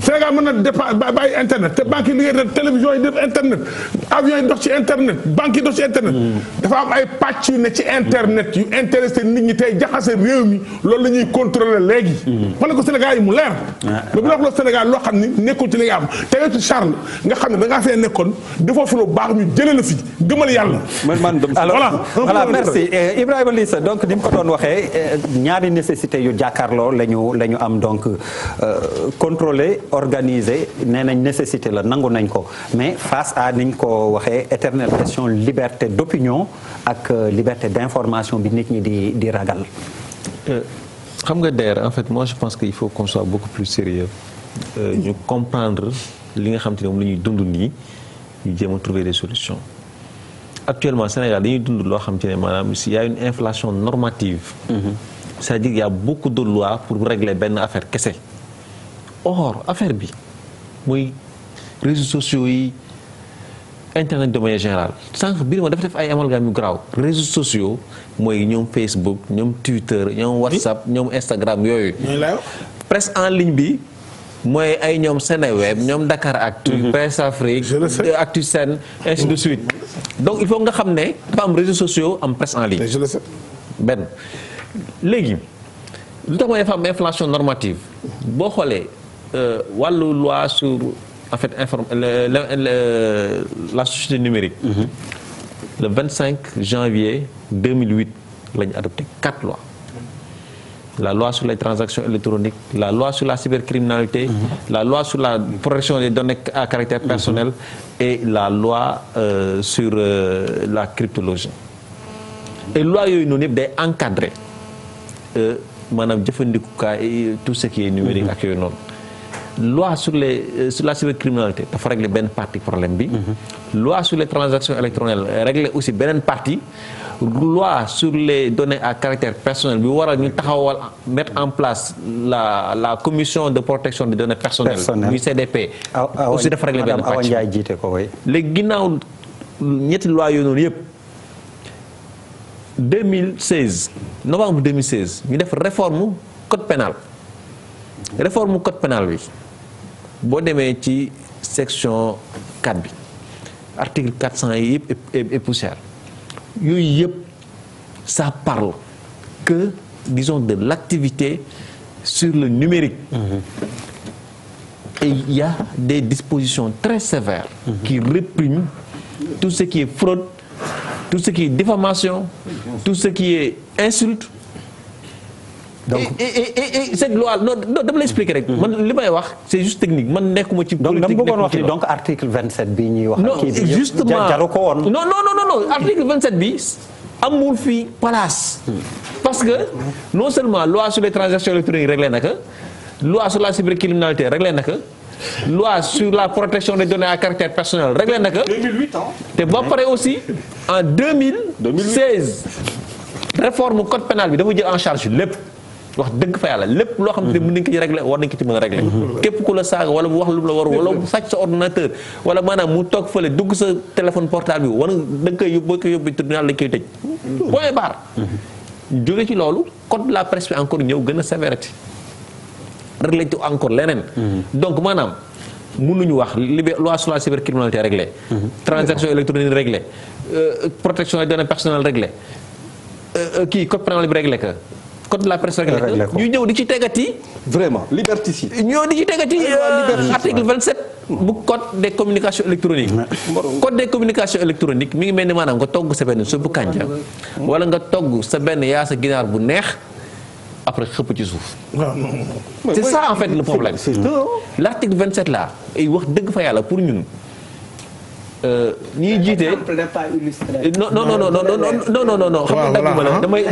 Sénégal mën na bàyyi internet te banques yi liggéey na télévision yi def internet avion yi dox ci internet banques yi dox ci internet. dafa am ay pàcc yu ne ci internet yu intéressé nit ñi tey jaxase réew mi loolu la ñuy contrôler léegi. wax na ko Sénégal yi mu leer. mais bu la wax Sénégal loo xam ni nekkul ci li nga am te yow ci Charles nga xam ne da ngaa fee nekkoon defoo fi lu baax ñu jëlee la fi gëmal yàlla. voilà merci. Ibrahima Lissa donc ni mu ko doon waxee ñaari nécessité yu jàkkaarloo la ñu am donc contrôler organiser nee nañ nécessité la nangu nañ ko mais face à niñ ko waxee éternelle question liberté d'opinion ak liberté d'information bi nit ñi di ragal. xam nga der en fait moi je pense qu'il faut qu'on soit beaucoup plus sérieux ñu comprendre li nga xam te ne moom la ñuy dund nii ñu jéem a trouver des solutions. Actuellement Sénégal dañuy dund loo xam te ne maanaam il y a une inflation normative. C'est-à-dire il y a beaucoup de lois pour régler benn affaire kese. Or affaire bi muy réseaux sociaux yi internet de manière générale sànq biir ma dafa def ay amalgame yu garaaw réseaux sociaux mooy ñoom Facebook ñoom Twitter ñoom WhatsApp ñoom Instagram yooyu. presse en ligne bi. mooy ay ñoom Seneweb ñoom Dakar Actu Presse Afrique Actu Sen ainsi de suite donc il faut nga xam ne dafa am réseaux sociaux am presse en ligne. je le sais. benn léegi lu tax mooy dafa am inflation normative boo xoolee wàllu loi sur en fait la société numérique. Le 25 janvier 2008 la ñu adopté 4 lois. La loi sur les transactions électroniques, la loi sur la cybercriminalité, la loi sur la protection des données à caractère personnel et la loi sur la cryptologie. Et loi yooyu noonu yëpp day encadrer maanaam jëfandikukaay tout ce qui est numérique ak yooyu noonu. Loi sur la cybercriminalité dafa régler benn partie problème bi. Loi sur les transactions électroniques régler aussi beneen partie. Loi sur les données à caractère personnel bi waral ñu taxawal mettre en place la commission de protection des données personnelles muy CDP aussi dafa régler benn pàcc jiite ko way léegi ginnaaw ñetti loi yooyu noonu yëpp 2016 novembre 2016 ñu def réforme code pénal bi boo demee ci section 4 bi article 400 yi yëpp et poussière yooyu yëpp ça parle que disons de l'activité sur le numérique. Et il y a des dispositions très sévères qui répriment tout ce qui est fraude, tout ce qui est diffamation, tout ce qui est insulte. Donc et cette loi non dama lay expliquer rek. man li may wax c'est juste technique man nekkuma ci. politique donc dama bëggoon wax donc article 27 bi ñuy wax. non justement jaru ko woon. non article 27 bi amul fii place. parce que non seulement loi sur les transactions électroniques réglé na ko loi sur la cybercriminalité réglé na ko loi sur la protection des données à caractère personnel réglé na ko. 2008 te ba pare aussi en 2016 réforme code pénal bi dafa jël en charge lépp. wax dëgg fa yàlla lépp loo xam ne mën nañ ko ci régler war nañ ko ci mën a régler képp ku la saaga wala mu wax lu la war wala mu sàcc sa ordinateur wala maanaam mu toog fële dugg sa téléphone portable bi war da nga koy yóbbu boo koy yóbbu tribunal lañ koy tëj point barre jóge ci loolu code de la presse bi encore ñëw gën a sévérité réglé ci encore leneen donc maanaam mënuñu wax loi sur la cybercriminalité réglé transaction électronique réglé protection des données personnelles réglé kii code pénal bi réglé que code de la presse réglé ñu ñëw di ci tegati vraiment liberticide ñëw di ci tegati article 27 bu code des communications électroniques code des communications électroniques mi ngi mel ni maanaam nga togg sa benn suppu kànja wala nga togg sa benn yaa sa ginaar bu neex après xëpp ci suuf c'est ça en fait le problème l'article 27 là ay wax dëgg fa yàlla pour ñun ñi jiite non non non non non non non xam nga dagguma la damay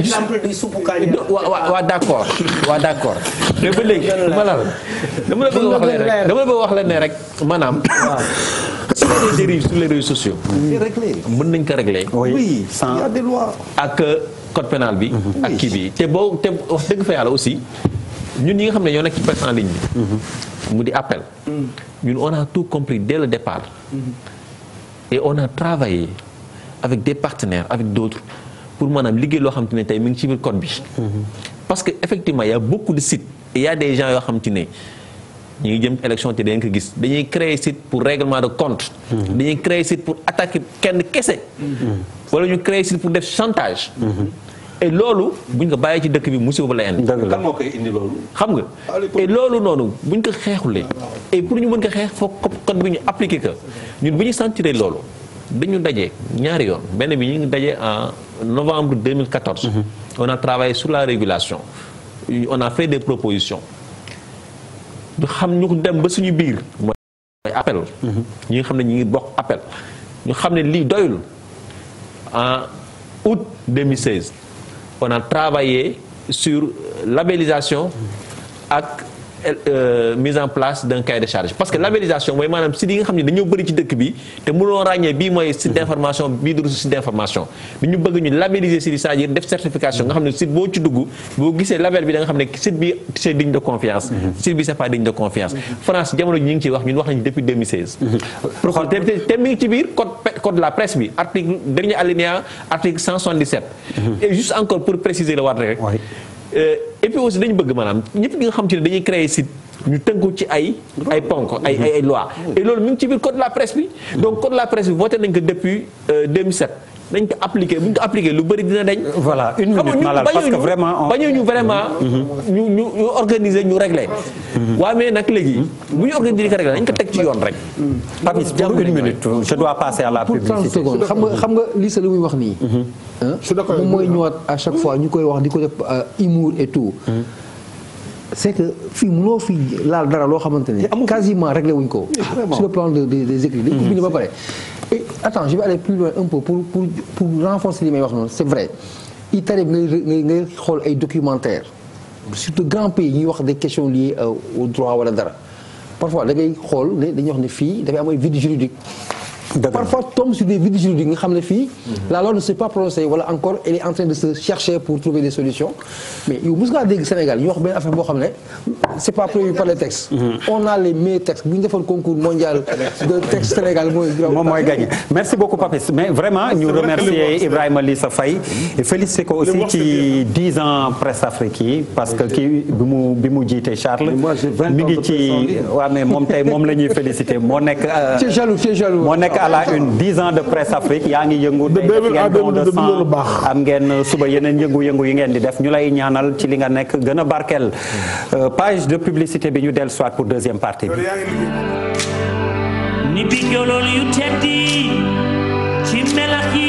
waa d'accord mais ba léegi dama la bëgg wax leen ne rek maanaam s'il y a des dérives sur les réseaux sociaux mën nañ ko régler oui sans Il y a des lois. ak code pénal bi ak kii bi te wax dëgg fa yàlla aussi ñun ñi nga xam ne ñoo nekk ci presse en ligne bi mu di appel ñun on a tout compris dès le départ et on a travaillé avec des partenaires avec d'autres pour maanaam liggéey loo xam te ne tey mi ngi ci biir code bi parce que effectivement il y a beaucoup de sites et il y a des gens yoo xam te ne ñu ngi jëm élection te dañ ko gis dañuy créer site pour règlement de compte dañuy créer site pour attaquer kenn kese wala ñu créer site pour def chantage et loolu buñ ko bàyyee ci dëkk bi musiba ba la indi kan moo koy indi loolu. xam nga et loolu noonu buñ ko xeexulee et pour ñu mën ko xeex foog code bi ñu appliqué que ñun bu ñu sentiree loolu dañu daje ñaari yoon benn bi ñu ngi daje en novembre 2014 on a travaillé sur la régulation on a fait des propositions ñu xam ñu dem ba suñu biir mooy appel ñi nga xam ne ñu ngi bokk appel ñu xam ne lii doyul en août 2016 on a travaillé sur labellisation ak mise en place d'un cahier de charge parce que labellisation mooy maanaam site yi nga xam ne dañoo bëri ci dëkk bi te mënoo ràññee bii mooy site d'information bii du site d'information dañu bëgg ñu labelliser site yi c'est-à-dire def certification nga xam ne site boo ci dugg boo gisee label bi da nga xam ne site bi c'est digne de confiance site bi c'est pas digne de confiance France jamono ji ñu ngi ciy wax ñun wax nañu depuis 2016 te mi ngi ci biir code de la presse bi article dernier alinéa article 177 et juste encore pour préciser le waat rek et puis aussi dañu bëgg maanaam ñëpp ñi nga xam te ne dañuy créer site ñu tënku ci ay ponk ay loi et loolu mi ngi ci biir code de la presse bi donc code de la presse bi voté nañ ko depuis 2007 dañ ko appliqué bu ñu ko appliqué lu bëri dina dañ. voilà une minute Malal parce que vraiment bañuñu vraiment ñu organiser ñu régler waaw mais nag léegi bu ñu organiser ko régler dañ ko teg ci yoon rek. Papis pour une minute je dois passer à la publicité. pour 30 secondes xam nga lii sa li muy wax nii. moom mooy ñëwaat à chaque fois ñu koy wax di ko def humour et tout. c'est que fii mënoo fi laal dara loo xamante ne quasiment réglé wuñ ko. sur le plan des écrits dañ ko bind ba pare. et attends je vais aller plus loin un peu pour renforcer li may wax noonu c'est vrai il t'arrive ngay xool ay documentaires sur de grands pays ñuy wax des questions liées au droit wala dara parfois da ngay xool ne dañuy wax ne fii dafay am ay vide juridique. parfois tombe sur des vides juridiques nga xam ne fii la loi ne s'est pas prononcée wala encore elle est en train de se chercher pour trouver des solutions mais yow mos ngaa dégg Sénégal ñu wax benn affaire boo xam ne c'est pas prévu par les textes. on a les meilleurs textes bu ñu defoon concours mondial de texte Sénégal moom mooy gagné merci beaucoup Papis mais vraiment ñu remercier Ibrahima Lissa Faye et féliciter ko aussi ci 10 ans Presse Afrique yi parce que kii bi mu jiite Charles mi ngi ci waaw mais moom tey moom la ñuy féliciter moo nekk moo nekk à la une 10 ans de Presse Afrique yaa ngi yëngu tey def ngeen don de sang am ngeen suba yeneen yëngu-yëngu yi ngeen di def ñu lay ñaanal ci li nga nekk gën a barkeel page de publicité bi ñu dellu soit pour deuxième partie bi ni bi jolol yu teddi ci melax yi